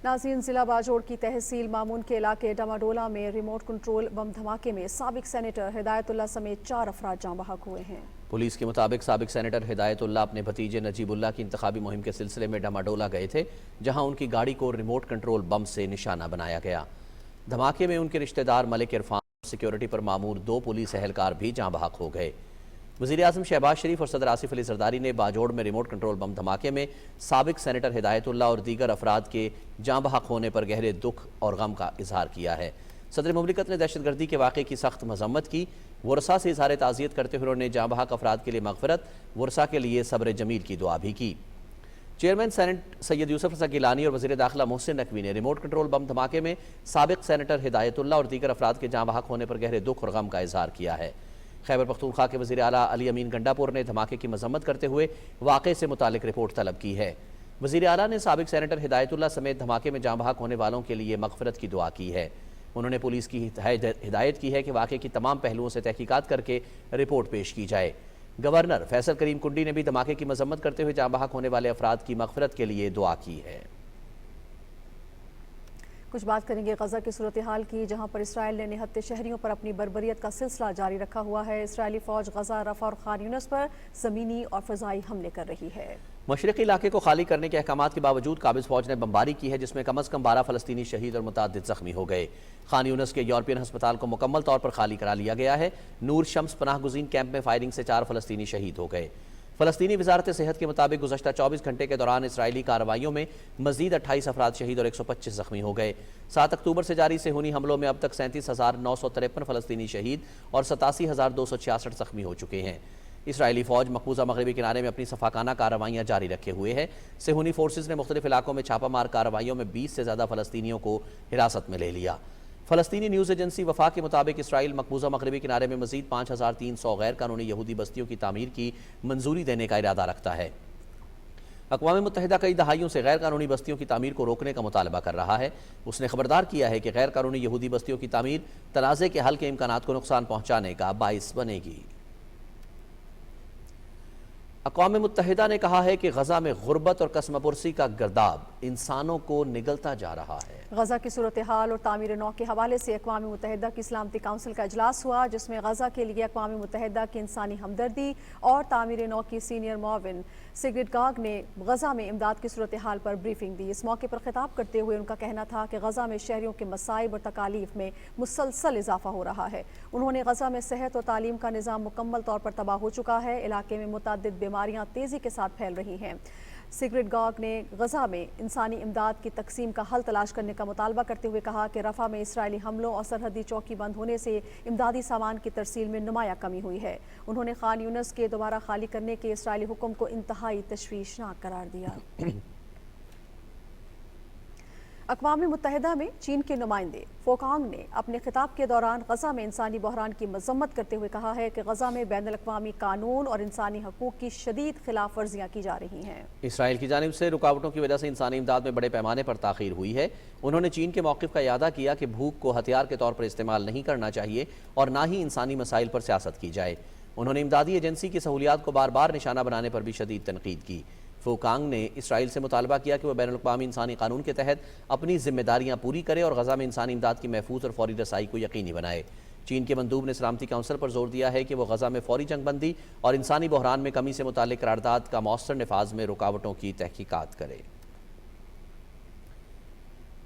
नाज़रीन, जिला बाजोड़ की तहसील मामून के इलाके डमाडोला में रिमोट कंट्रोल बम धमाके में साबिक सेनेटर हिदायतुल्लाह समेत 4 अफराद जाँ बहक हुए हैं। पुलिस के मुताबिक साबिक सेनेटर हिदायतुल्लाह अपने भतीजे नजीबुल्लाह की इंतखाबी मुहिम के सिलसिले में डमाडोला गए थे, जहां उनकी गाड़ी को रिमोट कंट्रोल बम से निशाना बनाया गया। धमाके में उनके रिश्तेदार मलिक इरफान और सिक्योरिटी पर मामूर 2 पुलिस एहलकार भी जाँ बहक हो गए। वज़ीर आज़म शहबाज शरीफ और सदर आसिफ अली जरदारी ने बाजोड़ में रिमोट कंट्रोल बम धमाके में साबिक सेनेटर हिदायतुल्लाह और दीगर अफराद के जाँ बहक होने पर गहरे दुख और गम का इजहार किया है। सदर मुमलिकत ने दहशतगर्दी के वाक़े की सख्त मजम्मत की। वर्षा से इजहार ताज़ियत करते हुए उन्होंने जाँ बहक अफराद के लिए मग़फ़िरत, वर्षा के लिए सब्र जमील की दुआ भी की। चेयरमैन सेनेट सैयद यूसुफ रज़ा गिलानी और वज़ीर दाखिला मोहसिन नकवी ने रिमोट कंट्रोल बम धमाके में साबिक सेनेटर हिदायतुल्लाह और दीगर अफराद के जाँ बहक होने पर गहरे दुख और गम का इजहार किया है। खैबर पख्तूनख्वा के वज़ीर आला अली अमीन गंडापुर ने धमाके की मजम्मत करते हुए वाक़े से मुतालिक रिपोर्ट तलब की है। वज़ीर आला ने साबिक सेनेटर हिदायतुल्लाह समेत धमाके में जाँ बहक होने वालों के लिए मग़फ़िरत की दुआ की है। उन्होंने पुलिस की हिदायत की है कि वाक़े की तमाम पहलुओं से तहकीकात करके रिपोर्ट पेश की जाए। गवर्नर फैसल करीम कुंडी ने भी धमाके की मजम्मत करते हुए जाँ बहक होने वाले अफराद की मग़फ़िरत के लिए दुआ की है। कुछ बात करेंगे गजा की सूरत हाल की, जहां पर इसराइल ने निहत्ते शहरियों पर अपनी बर्बरियत का सिलसिला जारी रखा हुआ है। इसराइली फौज गजा, रफा और खान यूनिस पर ज़मीनी और फ़िज़ाई हमले कर रही है। मशरक़ी इलाके को खाली करने के अहकामात के बावजूद काबिज़ फौज ने बमबारी की है, जिसमें कम अज़ कम 12 फ़लस्तीनी शहीद और मुतअद्दिद ज़ख्मी हो गए। खान यूनिस के यूरोपियन अस्पताल को मुकम्मल तौर पर खाली करा लिया गया है। नूर शम्स पनाह गुज़ीन कैंप में फायरिंग से 4 फ़लस्तीनी शहीद हो गए। फ़लस्तीनी वज़ारत सेहत के मुताबिक गुज़श्ता 24 घंटे के दौरान इसराइली कार्रवाइयों में मज़ीद 28 अफराद शहीद और 125 ज़ख्मी हो गए। 7 अक्टूबर से जारी सेहूनी हमलों में अब तक 37,953 फ़लस्तीनी शहीद और 87,266 ज़ख्मी हो चुके हैं। इसराइली फ़ौज मकबूजा मगरबी किनारे में अपनी सफाकाना कार्रवाइयाँ जारी रखे हुए है। सेहूनी फोर्सेज ने मुख्तलिफ इलाकों में छापामार कार्रवाइयों में 20 से ज़्यादा फ़लस्तीनियों को हिरासत में ले लिया। फ़लस्तीनी न्यूज़ एजेंसी वफा के मुताबिक इसराइल मकबूजा मगरबी किनारे में मज़ीद 5,300 गैर कानूनी यहूदी बस्तियों की तामीर की मंजूरी देने का इरादा रखता है। अक़वाम मुत्तहिदा कई दहाइयों से गैर कानूनी बस्तियों की तामीर को रोकने का मुतालबा कर रहा है। उसने खबरदार किया है कि गैर कानूनी यहूदी बस्तियों की तामीर तनाज़े के हल के इम्कानात को नुकसान पहुँचाने का बाइस बनेगी। अक़वाम मुत्तहिदा ने कहा है कि गजा में गुर्बत और कसमपुरसी का गर्दाब इंसानों को निगलता जा रहा है। गजा की सूरत हाल और तामीर नौ के हवाले से अक़वाम मुत्तहिदा की सलामती काउंसिल का इजलास हुआ, जिसमें गजा के लिए अक़वाम मुत्तहिदा की इंसानी हमदर्दी और तामीर नौ की सीनियर मुआविन सिग्रिड गाग ने गजा में इमदाद की सूरत हाल पर ब्रीफिंग दी। इस मौके पर खिताब करते हुए उनका कहना था कि गजा में शहरियों के मसाइब और तकालीफ में मुसलसल इजाफा हो रहा है। उन्होंने गजा में सेहत और तालीम का निज़ाम मुकम्मल तौर पर तबाह हो चुका है। इलाके में मुतअद्दिद बीमारियाँ तेज़ी के साथ फैल रही हैं। सिग्रिड गाग ने गजा में इंसानी इमदाद की तकसीम का हल तलाश करने का मुतालबा करते हुए कहा कि रफा में इसराइली हमलों और सरहदी चौकी बंद होने से इमदादी सामान की तरसील में नुमाया कमी हुई है। उन्होंने खान यूनिस के दोबारा खाली करने के इसराइली हुक्म को इंतहाई तशवीशनाक करार दिया। अक़वाम मुत्तहिदा में चीन के नुमाइंदे फोकांग ने अपने खिताब के दौरान गजा में इंसानी बहरान की मजम्मत करते हुए कहा है कि गजा में बैनुल-अक़वामी कानून और इंसानी हकूक़ की शदीद खिलाफ वर्जियाँ की जा रही हैं। इसराइल की जानिब से रुकावटों की वजह से इंसानी इमदाद में बड़े पैमाने पर ताख़ीर हुई है। उन्होंने चीन के मौक़िफ़ का इयादा किया कि भूख को हथियार के तौर पर इस्तेमाल नहीं करना चाहिए और ना ही इंसानी मसाइल पर सियासत की जाए। उन्होंने इमदादी एजेंसी की सहूलियात को बार बार निशाना बनाने पर भी शदीद तनकीद की। फोकांग ने इसराइल से मुतालबा किया कि वह बैनुल-अक़वामी इंसानी कानून के तहत अपनी जिम्मेदारियां पूरी करे और गजा में इंसानी इमदाद की महफूज और फौरी रसाई को यकीनी बनाए। चीन के मंदूब ने सलामती काउंसिल पर जोर दिया है कि वह गजा में फौरी जंगबंदी और इंसानी बहरान में कमी से मुतालिक करारदाद का मौसर नफाज में रुकावटों की तहकीकात करे।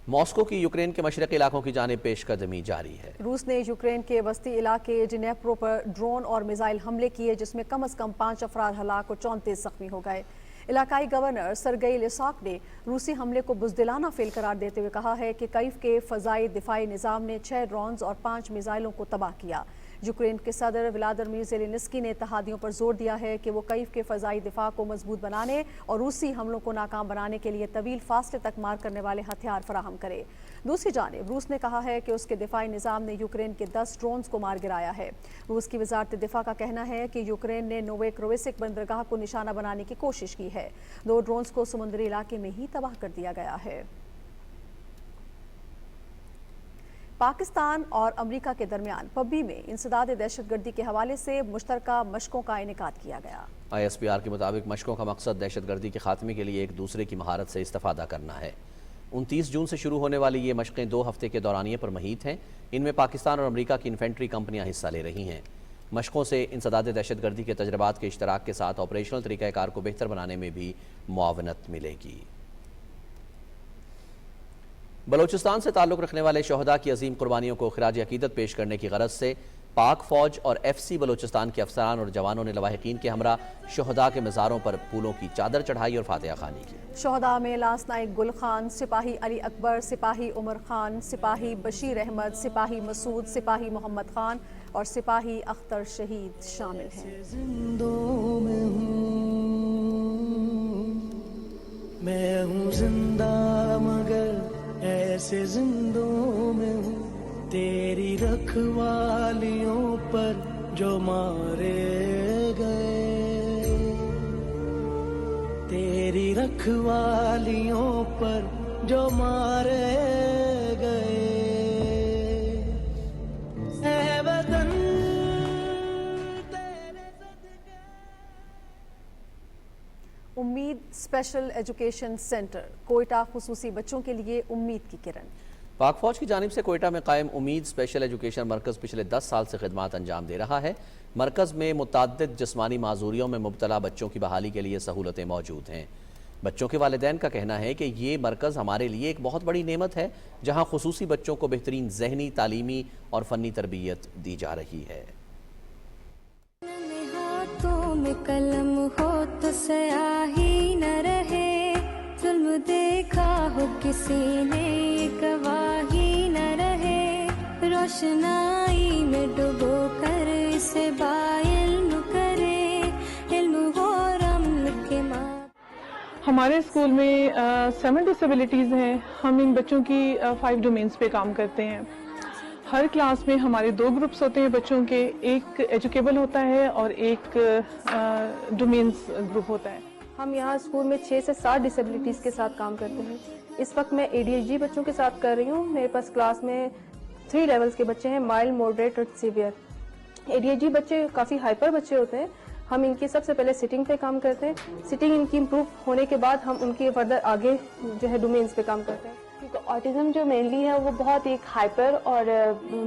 मॉस्को की यूक्रेन के मशरक़ी इलाकों की जानिब पेशकदमी जारी है। रूस ने यूक्रेन के वस्ती इलाके डिनेप्रो पर ड्रोन और मिसाइल हमले किए, जिसमें कम अज़ कम 5 अफराद हलाक और 34 ज़ख्मी हो गए। इलाकाई गवर्नर सरगई लिसाक ने रूसी हमले को बुज़दिलाना फेल करार देते हुए कहा है कि कीव के फ़ज़ाई दिफाई निज़ाम ने 6 ड्रोन्स और 5 मिसाइलों को तबाह किया। यूक्रेन के सदर व्लादिमीर ज़ेलेंस्की ने इत्तेहादियों पर जोर दिया है कि वो कीव के फ़ज़ाई दिफा को मजबूत बनाने और रूसी हमलों को नाकाम बनाने के लिए तवील फासले तक मार करने वाले हथियार फराहम करे। दूसरी जानिब रूस ने कहा है कि उसके दिफाई निज़ाम ने यूक्रेन के 10 ड्रोन्स को मार गिराया है। रूस की वज़ारत दिफा का कहना है कि यूक्रेन ने नोवाकोरोसिक बंदरगाह को निशाना बनाने की कोशिश की है। 2 ड्रोन्स को समुद्री इलाके में ही तबाह कर दिया गया है। पाकिस्तान और अमरीका के दरमियान पब्बी में इंसदाद दहशतगर्दी के हवाले से मुश्तरका मशकों का इनेकाद किया गया। ISPR के मुताबिक मशकों का मकसद दहशतगर्दी के खात्मे के लिए एक दूसरे की महारत से इस्तेफादा करना है। 29 जून से शुरू होने वाली ये मशक़ें 2 हफ्ते के दौरानिए पर महीत हैं। इनमें पाकिस्तान और अमरीका की इन्फेंट्री कंपनियां हिस्सा ले रही हैं। मशक़ों से इंसदाद दहशतगर्दी के तजर्बात के इश्तराक के साथ ऑपरेशनल तरीक़ाकार को बेहतर बनाने में भी मुआवनत मिलेगी। बलोचिस्तान से ताल्लुक़ रखने वाले शहदा की अजीम कुर्बानियों को खिराज अकीदत पेश करने की गरज से पाक फ़ौज और FC बलोचिस्तान के अफसरान और जवानों ने लवाहिकीन के हमरा शहदा के मज़ारों पर फूलों की चादर चढ़ाई और फातिहा खानी की। शहदा में लांसनाइक गुल खान, सिपाही अली अकबर, सिपाही उमर खान, सिपाही बशीर अहमद, सिपाही मसूद, सिपाही मोहम्मद खान और सिपाही अख्तर शहीद शामिल हैं। मैं हूँ जिंदा मगर ऐसे जिंदों में हूँ, तेरी रखवालियों पर जो मारे गए, तेरी रखवालियों पर जो मारे गए। ऐ वतन उम्मीद स्पेशल एजुकेशन सेंटर कोयटा खुसूसी बच्चों के लिए उम्मीद की किरण। पाक फ़ौज की जानिब से कोयटा में कायम उम्मीद स्पेशल एजुकेशन मरकज़ पिछले 10 साल से खिदमात अंजाम दे रहा है। मरकज़ में मुतअद्दिद जिस्मानी माजूरियों में मुब्तला बच्चों की बहाली के लिए सहूलतें मौजूद हैं। बच्चों के वालिदैन का कहना है कि ये मरकज़ हमारे लिए एक बहुत बड़ी नेमत है, जहाँ खुसूसी बच्चों को बेहतरीन ज़हनी, तालीमी और फ़नी तरबियत दी जा रही है। हाथों में कलम हो तो स्याही न रहे, जुल्म देखा हो किसी ने गवाही न रहे, रोशनाई में डुबो कर इसे बाइल्म करे, इल्म हो रमल के माँ। हमारे स्कूल में 7 डिसेबिलिटीज़ हैं। हम इन बच्चों की 5 डोमेन्स पे काम करते हैं। हर क्लास में हमारे 2 ग्रुप्स होते हैं बच्चों के, एक एजुकेबल होता है और एक डोमेन्स ग्रुप होता है। हम यहाँ स्कूल में 6 से 7 डिसेबिलिटीज़ के साथ काम करते हैं। इस वक्त मैं ADHD बच्चों के साथ कर रही हूँ। मेरे पास क्लास में 3 लेवल्स के बच्चे हैं, माइल्ड, मॉडरेट और सीवियर। ADHD बच्चे काफ़ी हाइपर बच्चे होते हैं। हम इनकी सबसे पहले सिटिंग पे काम करते हैं। सिटिंग इनकी इम्प्रूव होने के बाद हम उनके फर्दर आगे जो है डोमेन्स पे काम करते हैं। क्योंकि ऑटिज़म जो मेनली है वो बहुत एक हाइपर और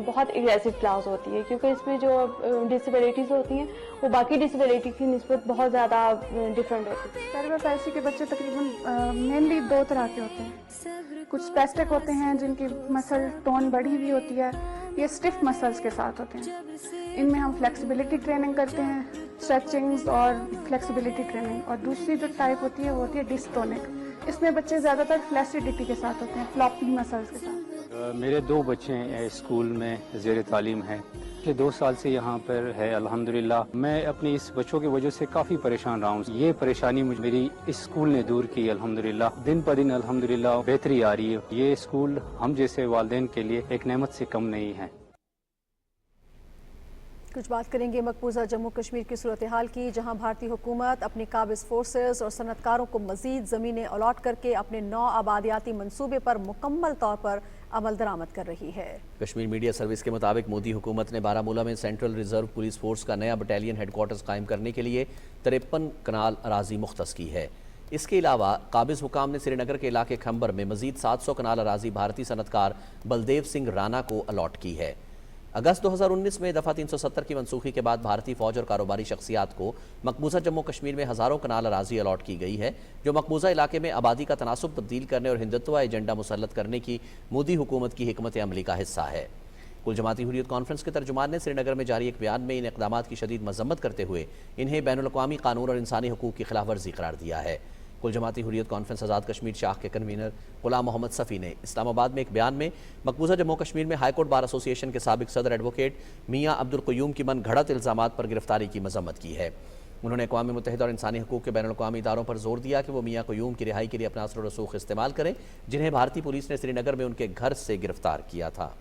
बहुत एग्रेसिव क्लास होती है, क्योंकि इसमें जो डिसेबिलिटीज़ होती हैं वो बाकी डिसेबिलिटी की निस्बत बहुत ज़्यादा डिफरेंट होती है। सेरेब्रल पैल्सी के बच्चे तकरीबन मेनली 2 तरह के होते हैं। कुछ स्पेस्टिक होते हैं जिनकी मसल टोन बढ़ी हुई होती है, ये स्टिफ मसल्स के साथ होते हैं। इनमें हम फ्लेक्सिबिलिटी ट्रेनिंग करते हैं, स्ट्रेचिंग्स और फ्लेक्सिबिलिटी ट्रेनिंग। और दूसरी जो टाइप होती है वो होती है डिस्टोनिक। इसमें बच्चे ज़्यादातर फ्लैसिडिटी के साथ होते हैं, फ्लॉपी मसल्स के साथ। मेरे 2 बच्चे स्कूल में ज़ेर तालीम हैं। पिछले 2 साल से यहाँ पर है अल्हम्दुलिल्लाह। मैं अपने इस बच्चों की वजह से काफ़ी परेशान रहा हूँ। ये परेशानी मुझे मेरी इस स्कूल ने दूर की अल्हम्दुलिल्लाह। दिन पर दिन अल्हम्दुलिल्लाह बेहतरी आ रही है। ये स्कूल हम जैसे वालिदैन के लिए एक नेमत से कम नहीं है। कुछ बात करेंगे मकबूजा जम्मू कश्मीर की सूरत हाल की, जहां भारतीय हुकूमत अपने काबिज फोर्सेस और सनतकारों को मजीद ज़मीनें अलॉट करके अपने 9 आबादियाती मंसूबे पर मुकम्मल तौर पर अमल दरामद कर रही है। कश्मीर मीडिया सर्विस के मुताबिक मोदी हुकूमत ने बारामूला में सेंट्रल रिजर्व पुलिस फोर्स का नया बटालियन हेडक्वार्टर्स कायम करने के लिए 53 कनाल अराजी मुख्तस की है। इसके अलावा काबिज हुकाम ने श्रीनगर के इलाके खंबर में मजीद 700 कनाल अराजी भारतीय सनतकार बलदेव सिंह राणा को अलॉट की है। अगस्त 2019 में दफ़ा 370 की मनसूखी के बाद भारतीय फ़ौज और कारोबारी शख्सियात को मकबूजा जम्मू कश्मीर में हज़ारों कनाल अराजी अलॉट की गई है, जो मकबूजा इलाके में आबादी का तनासुब तब्दील करने और हिंदुत्व एजेंडा मुसल्लत करने की मोदी हुकूमत की हिकमत अमली का हिस्सा है। कुल जमाती हुर्रियत कॉन्फ्रेंस के तर्जुमान ने श्रीनगर में जारी एक बयान में इन इक़दामात की शदीद मज़म्मत करते हुए इन्हें बैनुल अक़वामी कानून और इंसानी हकूक़ की खिलाफ वर्जी करार दिया है। कुल जमाती हुर्रियत कॉन्फ्रेंस आज़ाद कश्मीर शाख के कन्वीनर गुलाम मोहम्मद सफ़ी ने इस्लामाबाद में एक बयान में मकबूजा जम्मू कश्मीर में हाईकोर्ट बार एसोसिएशन के साबिक सदर एडवोकेट मियाँ अब्दुल क़य्यूम की मन घड़त इल्ज़ामात पर गिरफ्तारी की मजम्मत की है। उन्होंने अक़वाम मुत्तहिदा और इंसानी हकूक़ के बैनुल-अक़वामी इदारों पर जोर दिया कि वो मियाँ क़य्यूम की रिहाई के लिए अपना असर और रसूख इस्तेमाल करें, जिन्हें भारतीय पुलिस ने श्रीनगर में उनके घर से गिरफ्तार किया था।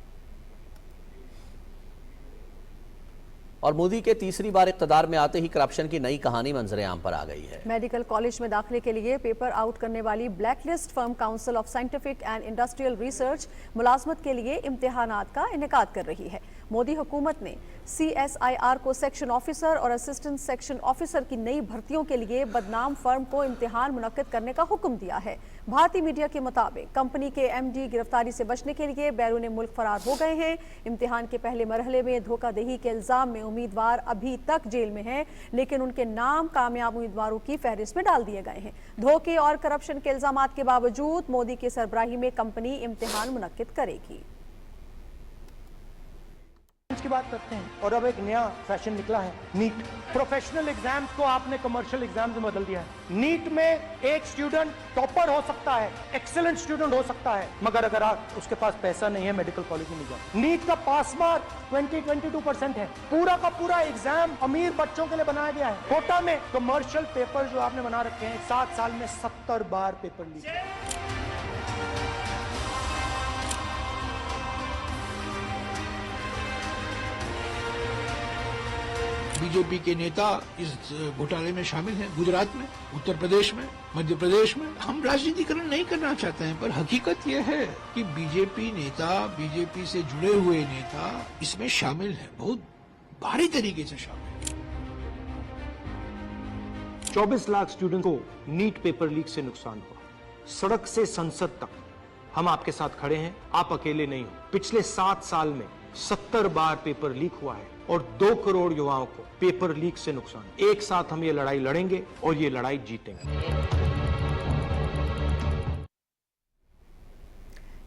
और मोदी के तीसरी बार इक़्तिदार में आते ही करप्शन की नई कहानी मंजरे आम पर आ गई है। मेडिकल कॉलेज में दाखिले के लिए पेपर आउट करने वाली black list firm council of scientific and industrial research मुलाजमत के लिए इम्तिहानात का इनेकाद कर रही है। मोदी हुकूमत ने CSIR को सेक्शन ऑफिसर और असिस्टेंट सेक्शन ऑफिसर की नई भर्तियों के लिए बदनाम फर्म को इम्तिहान मुनक्किद करने का हुक्म दिया है। भारतीय मीडिया के मुताबिक कंपनी के MD गिरफ्तारी से बचने के लिए बैरून मुल्क फरार हो गए हैं। इम्तिहान के पहले मरहले में धोखाधड़ी के इल्जाम में उम्मीदवार अभी तक जेल में हैं, लेकिन उनके नाम कामयाब उम्मीदवारों की फहरिस्त में डाल दिए गए हैं। धोखे और करप्शन के इल्जामात के बावजूद मोदी की सरबराही में कंपनी इम्तिहान मुनक्किद करेगी। की बात करते हैं और अब एक नया फैशन निकला है, नीट। प्रोफेशनल एग्जाम्स को आपने कमर्शियल एग्जाम्स में बदल दिया है। नीट में एक स्टूडेंट टॉपर हो सकता है, एक्सीलेंट स्टूडेंट हो सकता है, मगर अगर उसके पास पैसा नहीं है मेडिकल कॉलेज में नहीं जाए। नीट का पास मार्क 22% है। पूरा का पूरा एग्जाम अमीर बच्चों के लिए बनाया गया है। कोटा में कमर्शियल पेपर जो आपने बना रखे हैं, 7 साल में 70 बार पेपर लीक। बीजेपी के नेता इस घोटाले में शामिल हैं, गुजरात में, उत्तर प्रदेश में, मध्य प्रदेश में। हम राजनीतिकरण नहीं करना चाहते हैं, पर हकीकत यह है कि बीजेपी नेता, बीजेपी से जुड़े हुए नेता इसमें शामिल हैं, बहुत भारी तरीके से शामिल। 24 लाख स्टूडेंट को नीट पेपर लीक से नुकसान हुआ। सड़क से संसद तक हम आपके साथ खड़े हैं, आप अकेले नहीं हो। पिछले 7 साल में 70 बार पेपर लीक हुआ है और 2 करोड़ युवाओं को पेपर लीक से नुकसान। एक साथ हम ये लड़ाई लड़ेंगे और ये लड़ाई जीतेंगे।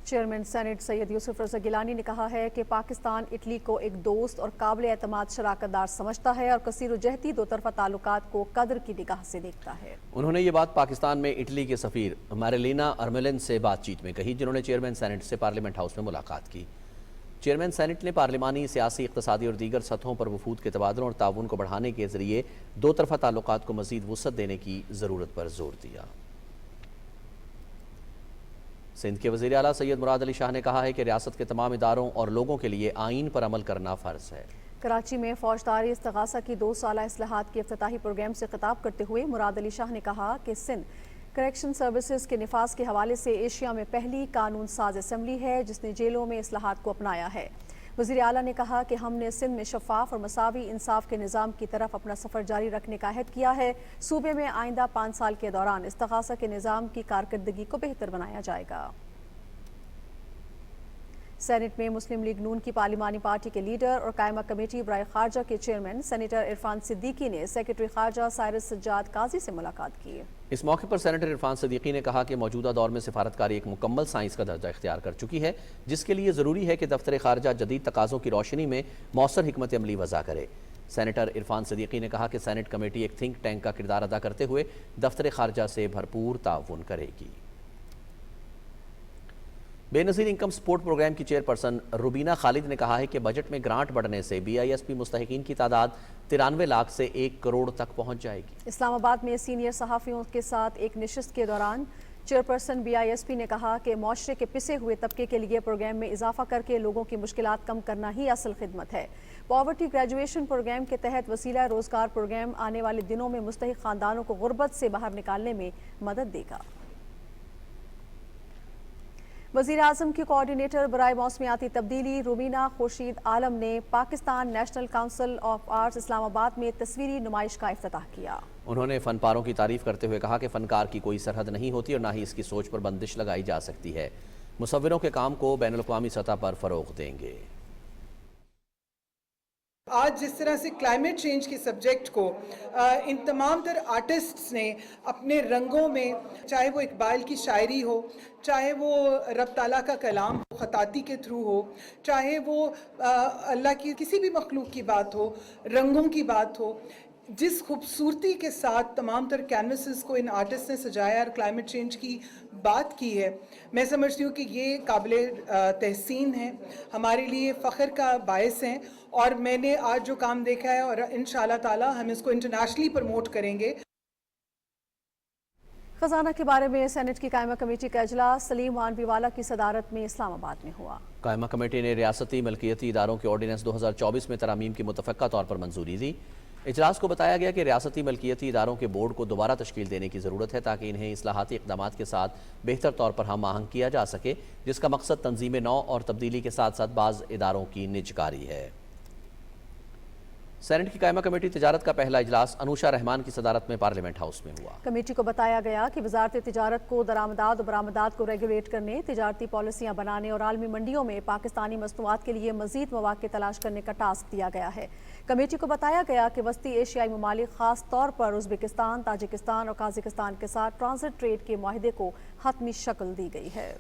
चेयरमैन सेनेट सैयद यूसुफ रज़ा गिलानी ने कहा है कि पाकिस्तान इटली को एक दोस्त और काबिल एतमाद शराकतदार समझता है और कसीर-उजहती दो तरफा ताल्लुकात को कदर की निगाह से देखता है। उन्होंने ये बात पाकिस्तान में इटली के सफीर मैरिलिना अर्मेलिन से बातचीत में कही, जिन्होंने चेयरमैन सेनेट से पार्लियामेंट हाउस में मुलाकात की। चेयरमैन सेनेट ने पार्लिमानी, सियासी, इक़्तिसादी और दीगर सतहों पर वफूद के तबादलों और ताउन को बढ़ाने के जरिए दो तरफा ताल्लुकात को मज़ीद वुसअत देने की ज़रूरत पर जोर दिया। सिंध के वज़ीर आला सैयद मुराद अली शाह ने कहा है कि रियासत के तमाम इदारों और लोगों के लिए आइन पर अमल करना फ़र्ज है। कराची में फौजदारी इस्तिग़ासा की 2 साला इस्लाहात के इफ्तिताही प्रोग्राम से खिताब करते हुए मुराद अली शाह ने कहा कि सिंध करेक्शन सर्विसेज के निफाज के हवाले से एशिया में पहली कानून साज असम्बली है जिसने जेलों में इस्लाहात को अपनाया है। वज़ीर आला ने कहा कि हमने सिंध में शफाफ और मसावी इंसाफ के निज़ाम की तरफ अपना सफ़र जारी रखने का अहद किया है। सूबे में आइंदा 5 साल के दौरान इस्तिग़ासा के निज़ाम की कारकर्दगी को बेहतर बनाया जाएगा। सेनेट में मुस्लिम लीग नून की पार्लिमानी पार्टी के लीडर और कायमा कमेटी बराए खारजा के चेयरमैन सेनेटर इरफान सिद्दीकी ने सेक्रेटरी खारजा साइरस सज्जाद काजी से मुलाकात की। इस मौके पर सेनेटर इरफान सिद्दीकी ने कहा कि मौजूदा दौर में सिफारतकारी एक मुकम्मल साइंस का दर्जा इख्तियार कर चुकी है, जिसके लिए ज़रूरी है कि दफ्तर खारजा जदीद तकाज़ों की रोशनी में मौसर हिकमत अमली वज़ा करे। सेनेटर इरफान सिद्दीकी ने कहा कि सेनेट कमेटी एक थिंक टैंक का किरदार अदा करते हुए दफ्तर खारजा से भरपूर ताउन करेगी। बेनज़ीर इनकम सपोर्ट प्रोग्राम की चेयरपर्सन रुबीना खालिद ने कहा है कि बजट में ग्रांट बढ़ने से BISP मुस्तहिकीन की तादाद 93 लाख से 1 करोड़ तक पहुंच जाएगी। इस्लामाबाद में सीनियर सहाफ़ियों के साथ एक नशिस्त के दौरान चेयरपर्सन BISP ने कहा कि मुआशरे के पिसे हुए तबके के लिए प्रोग्राम में इजाफा करके लोगों की मुश्किलात कम करना ही असल खिदमत है। पॉवर्टी ग्रेजुएशन प्रोग्राम के तहत वसीला रोजगार प्रोग्राम आने वाले दिनों में मुस्तहिक खानदानों को गुर्बत से बाहर निकालने में मदद देगा। वज़ीर आज़म की कोऑर्डिनेटर बराए मौसमियाती तब्दीली रुबीना खुर्शीद आलम ने Pakistan national council of arts Islamabad में तस्वीरी नुमाइश का इफ्तिताह किया। उन्होंने फनपारों की तारीफ करते हुए कहा कि फनकार की कोई सरहद नहीं होती और ना ही इसकी सोच पर बंदिश लगाई जा सकती है। मुसव्विरों के काम को बैनुल-अक़वामी सतह पर फ़रोग़ देंगे। आज जिस तरह से क्लाइमेट चेंज के सब्जेक्ट को इन तमाम तर आर्टिस्ट्स ने अपने रंगों में, चाहे वो इकबाल की शायरी हो, चाहे वो रब ताला का कलाम ख़ताती के थ्रू हो, चाहे वो अल्लाह की किसी भी मखलूक की बात हो, रंगों की बात हो, जिस खूबसूरती के साथ तमाम तर कैनवसेस को इन आर्टिस्ट ने सजाया और क्लाइमेट चेंज की बात की है, मैं समझती हूँ कि ये काबिल तहसीन है, हमारे लिए फ़ख्र का बायस है। और मैंने आज जो काम देखा है और इंशाअल्लाह ताला हम इसको इंटरनेशनली प्रमोट करेंगे। खजाना के बारे में सेनेट की कायमा कमेटी का इजलास सलीम वानवीवाला की सदारत में इस्लामाबाद में हुआ। कायमा कमेटी ने रियासती मलकियती इदारों के ऑर्डिनेंस 2024 में तरमीम की मुतफ़क्का तौर पर मंजूरी दी। इजलास को बताया गया कि रियासती मलकियती इदारों के बोर्ड को दोबारा तश्कील देने की ज़रूरत है ताकि इन्हें इस्लाहाती इक़दामात के साथ बेहतर तौर पर हम आहंग किया जा सके, जिसका मकसद तंजीम नौ और तब्दीली के साथ साथ बाज़ इदारों की निजकारी है। सेनेट की कायमा कमेटी तिजारत का पहला इजलास अनुषा रहमान की सदारत में पार्लियामेंट हाउस में हुआ। कमेटी को बताया गया कि वजारत तिजारत को दरामदात और बरामदात को रेगुलेट करने, तिजारती पॉलिसियाँ बनाने और आलमी मंडियों में पाकिस्तानी मसनूआत के लिए मजीद मौक़े तलाश करने का टास्क दिया गया है। कमेटी को बताया गया कि वस्ती एशियाई ममालिक ख़ास तौर पर उज़्बेकिस्तान, ताजिकिस्तान और काज़ाकिस्तान के साथ ट्रांजिट ट्रेड के माहिदे को हतमी शक्ल दी गई है।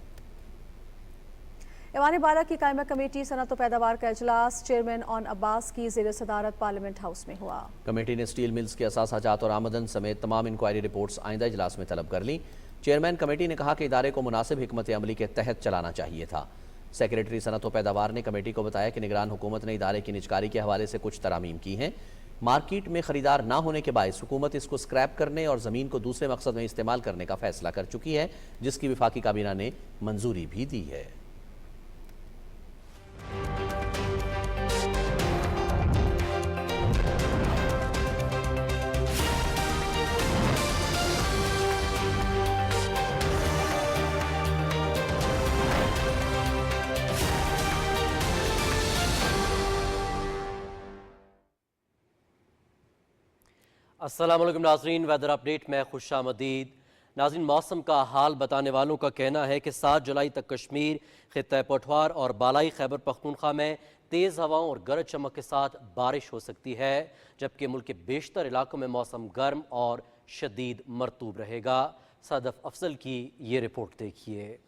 ऐवान बारा की कायमा कमेटी सनत व पैदावार का इजलास चेयरमैन ऑन अब्बास की ज़ेर सदारत पार्लियामेंट हाउस में हुआ। कमेटी ने स्टील मिल्स के असासाजात और आमदन समेत तमाम इंक्वायरी रिपोर्ट्स आइंदा इजलास में तलब कर ली। चेयरमैन कमेटी ने कहा कि इदारे को मुनासिब हिकमत अमली के तहत चलाना चाहिए था। सेक्रेटरी सनत व पैदावार ने कमेटी को बताया कि निगरान हुकूमत ने इदारे की निजकारी के हवाले से कुछ तरामीम की हैं। मार्केट में खरीदार ना होने के बायस हुकूमत इसको स्क्रैप करने और ज़मीन को दूसरे मकसद में इस्तेमाल करने का फैसला कर चुकी है, जिसकी वफाकी काबीना ने मंजूरी भी दी है। अस्सलामुअलैकुम नाज़रीन, वेदर अपडेट में खुशामदीद। नाज़रीन, मौसम का हाल बताने वालों का कहना है कि 7 जुलाई तक कश्मीर, खित्ता पठवार और बालाई खैबर पख्तूनख्वा में तेज़ हवाओं और गरज चमक के साथ बारिश हो सकती है, जबकि मुल्क के बेशतर इलाकों में मौसम गर्म और शदीद मरतूब रहेगा। सदफ अफजल की ये रिपोर्ट देखिए।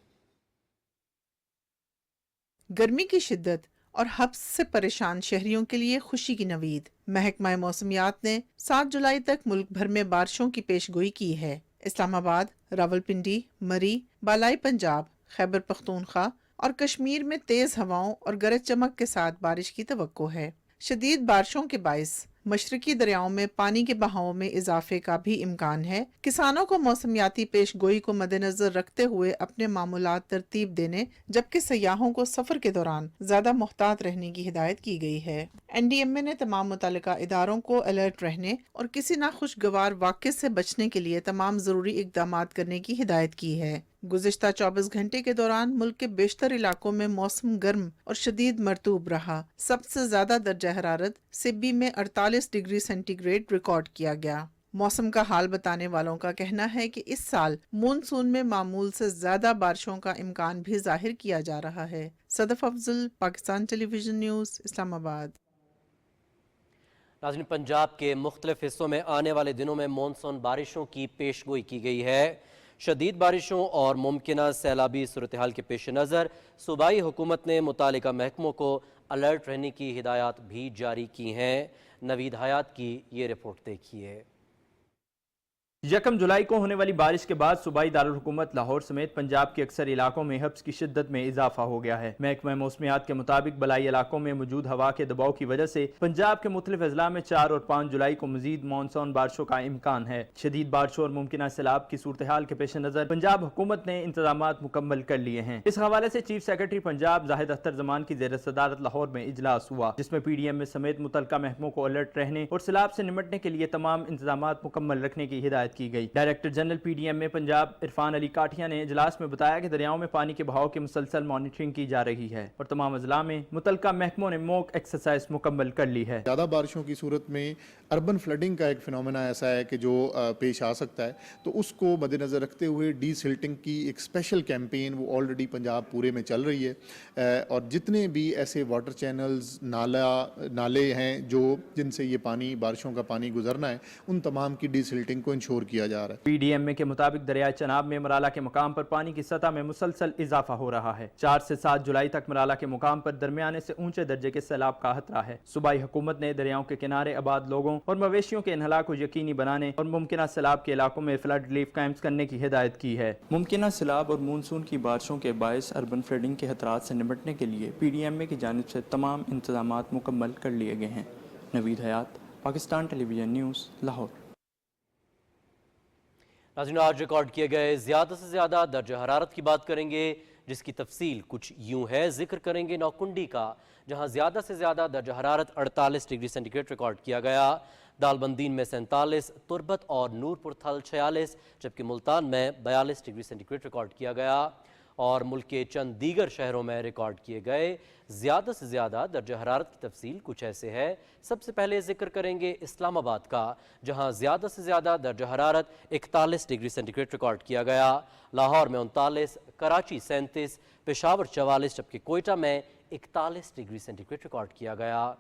गर्मी की शिद्दत और हब्स से परेशान शहरियों के लिए खुशी की नवीद। महकमा मौसमियात ने 7 जुलाई तक मुल्क भर में बारिशों की पेशगोई की है। इस्लामाबाद, रावलपिंडी, मरी, बालाई पंजाब, खैबर पख्तूनख्वा और कश्मीर में तेज हवाओं और गरज चमक के साथ बारिश की तवक्को है। शदीद बारिशों के बायस मशरकी दरियाओं में पानी के बहाव में इजाफे का भी इम्कान है। किसानों को मौसमियाती पेशगोई को मद्देनजर रखते हुए अपने मामूलात तरतीब देने, जबकि सयाहों को सफर के दौरान ज्यादा मुहतात रहने की हिदायत की गई है। NDMA ने तमाम मुतल्लिका इदारों को अलर्ट रहने और किसी नाखुशगवार वाक़े से बचने के लिए तमाम जरूरी इक़दामात करने की हिदायत की है। गुज़िश्ता 24 घंटे के दौरान मुल्क के बेशतर इलाकों में मौसम गर्म और शदीद मरतूब रहा। सबसे ज्यादा दर्जा हरारत सिब्बी में 48 डिग्री सेंटीग्रेड रिकॉर्ड किया गया। मौसम का हाल बताने वालों का कहना है कि इस साल मानसून में मामूल से ज्यादा बारिशों का इम्कान भी जाहिर किया जा रहा है। Sadaf Afzal, Pakistan television news, Islamabad. नाज़रीन, पंजाब के मुख्तलिफ हिस्सों में आने वाले दिनों में मानसून बारिशों की पेशगोई की गई है। शदीद बारिशों और मुमकिना सैलाबी सूरत हाल के पेश नज़र सूबाई हुकूमत ने मुतालिका महकमों को अलर्ट रहने की हिदायत भी जारी की हैं। नवीद हयात की ये रिपोर्ट देखिए। 1 जुलाई को होने वाली बारिश के बाद सूबाई दारुल हुकूमत लाहौर समेत पंजाब के अक्सर इलाकों में हब्स की शिद्दत में इजाफा हो गया है। महकमा मौसमियात के मुताबिक बलाई इलाकों में मौजूद हवा के दबाव की वजह से पंजाब के मुख्तलिफ अजला में 4 और 5 जुलाई को मजीद मानसून बारिशों का इम्कान है। शदीद बारिशों और मुमकिन सैलाब की सूरत हाल के पेश नज़र पंजाब हुकूमत ने इंतजाम मुकम्मल कर लिए हैं। इस हवाले से चीफ सेक्रेटरी पंजाब जाहिद अख्तर जमान की ज़ेर सदारत लाहौर में इजलास हुआ, जिसमें PDMA समेत मुतल्लिका महकमों को अलर्ट रहने और सैलाब से निमटने के लिए तमाम इंतजाम मुकम्मल रखने की हिदायत की गई। Director general PDMA Punjab Irfan Ali Kathia ने इजलास में बताया कि दरियाओं में पानी के बहाव की मुसलसल मॉनिटरिंग की जा रही है और तमाम अजला में मुतल्लिका महकमों ने मॉक एक्सरसाइज मुकम्मल कर ली है। ज़्यादा बारिशों की सूरत में अर्बन फ्लडिंग का एक फिनोमेना ऐसा है कि जो पेश आ सकता है, तो उसको मद्देनज़र रखते हुए डीसिल्टिंग की एक स्पेशल कैंपेन वो ऑलरेडी पंजाब पूरे में चल रही है और जितने भी ऐसे वाटर चैनल्स नाले हैं जो जिनसे ये पानी बारिशों का पानी गुजरना है, उन तमाम की डीसिल्टिंग को इंश्योर किया जा रहा है। PDMA के मुताबिक दरिया चनाब में मराला के मुकाम पर पानी की सतह में मुसलसल इजाफा हो रहा है। 4 से 7 जुलाई तक मराला के मुकाम पर दरमियाने से ऊंचे दर्जे के सैलाब का खतरा है। सूबाई हुकूमत ने दरियाओं के किनारे आबाद लोगों इलाकों और मवेशियों के इन्हला को यकीनी बनाने और मुमकिन सैलाब के इलाकों में फ्लड रिलीफ कैंप्स करने की हिदायत की है। मुमकिन सैलाब और मानसून की बारिशों के बायस अर्बन फ्लडिंग के खतरात से निपटने के लिए PDMA की जानिब से तमाम इंतजामात मुकम्मल कर लिए गए हैं। नवीद हयात, पाकिस्तान टेलीविजन न्यूज़, लाहौर। नाज़रीन, आज रिकॉर्ड किए गए ज़्यादा से ज़्यादा दर्जा हरारत की बात करेंगे, जिसकी तफसील कुछ यूँ है। जिक्र करेंगे नौकुंडी का, जहाँ ज़्यादा से ज़्यादा दर्जा हरारत 48 डिग्री सेंटीग्रेड रिकॉर्ड किया गया। दालबंदीन में 47, तुरबत और नूरपुर थल 46, जबकि मुल्तान में 42 डिग्री सेंटीग्रेड रिकॉर्ड किया गया। और मुल्क के चंद दीगर शहरों में रिकॉर्ड किए गए ज़्यादा से ज़्यादा दर्जा हरारत की तफसील कुछ ऐसे है। सबसे पहले जिक्र करेंगे इस्लामाबाद का, जहां ज़्यादा से ज़्यादा दर्जा हरारत 41 डिग्री सेंटीग्रेड रिकॉर्ड किया गया। लाहौर में 39, कराची 37, पेशावर 44, जबकि कोयटा में 41 डिग्री सेंटीग्रेड रिकॉर्ड किया गया।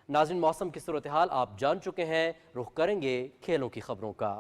नाज़रीन, मौसम की सूरत हाल आप जान चुके हैं, रुख करेंगे खेलों की खबरों का।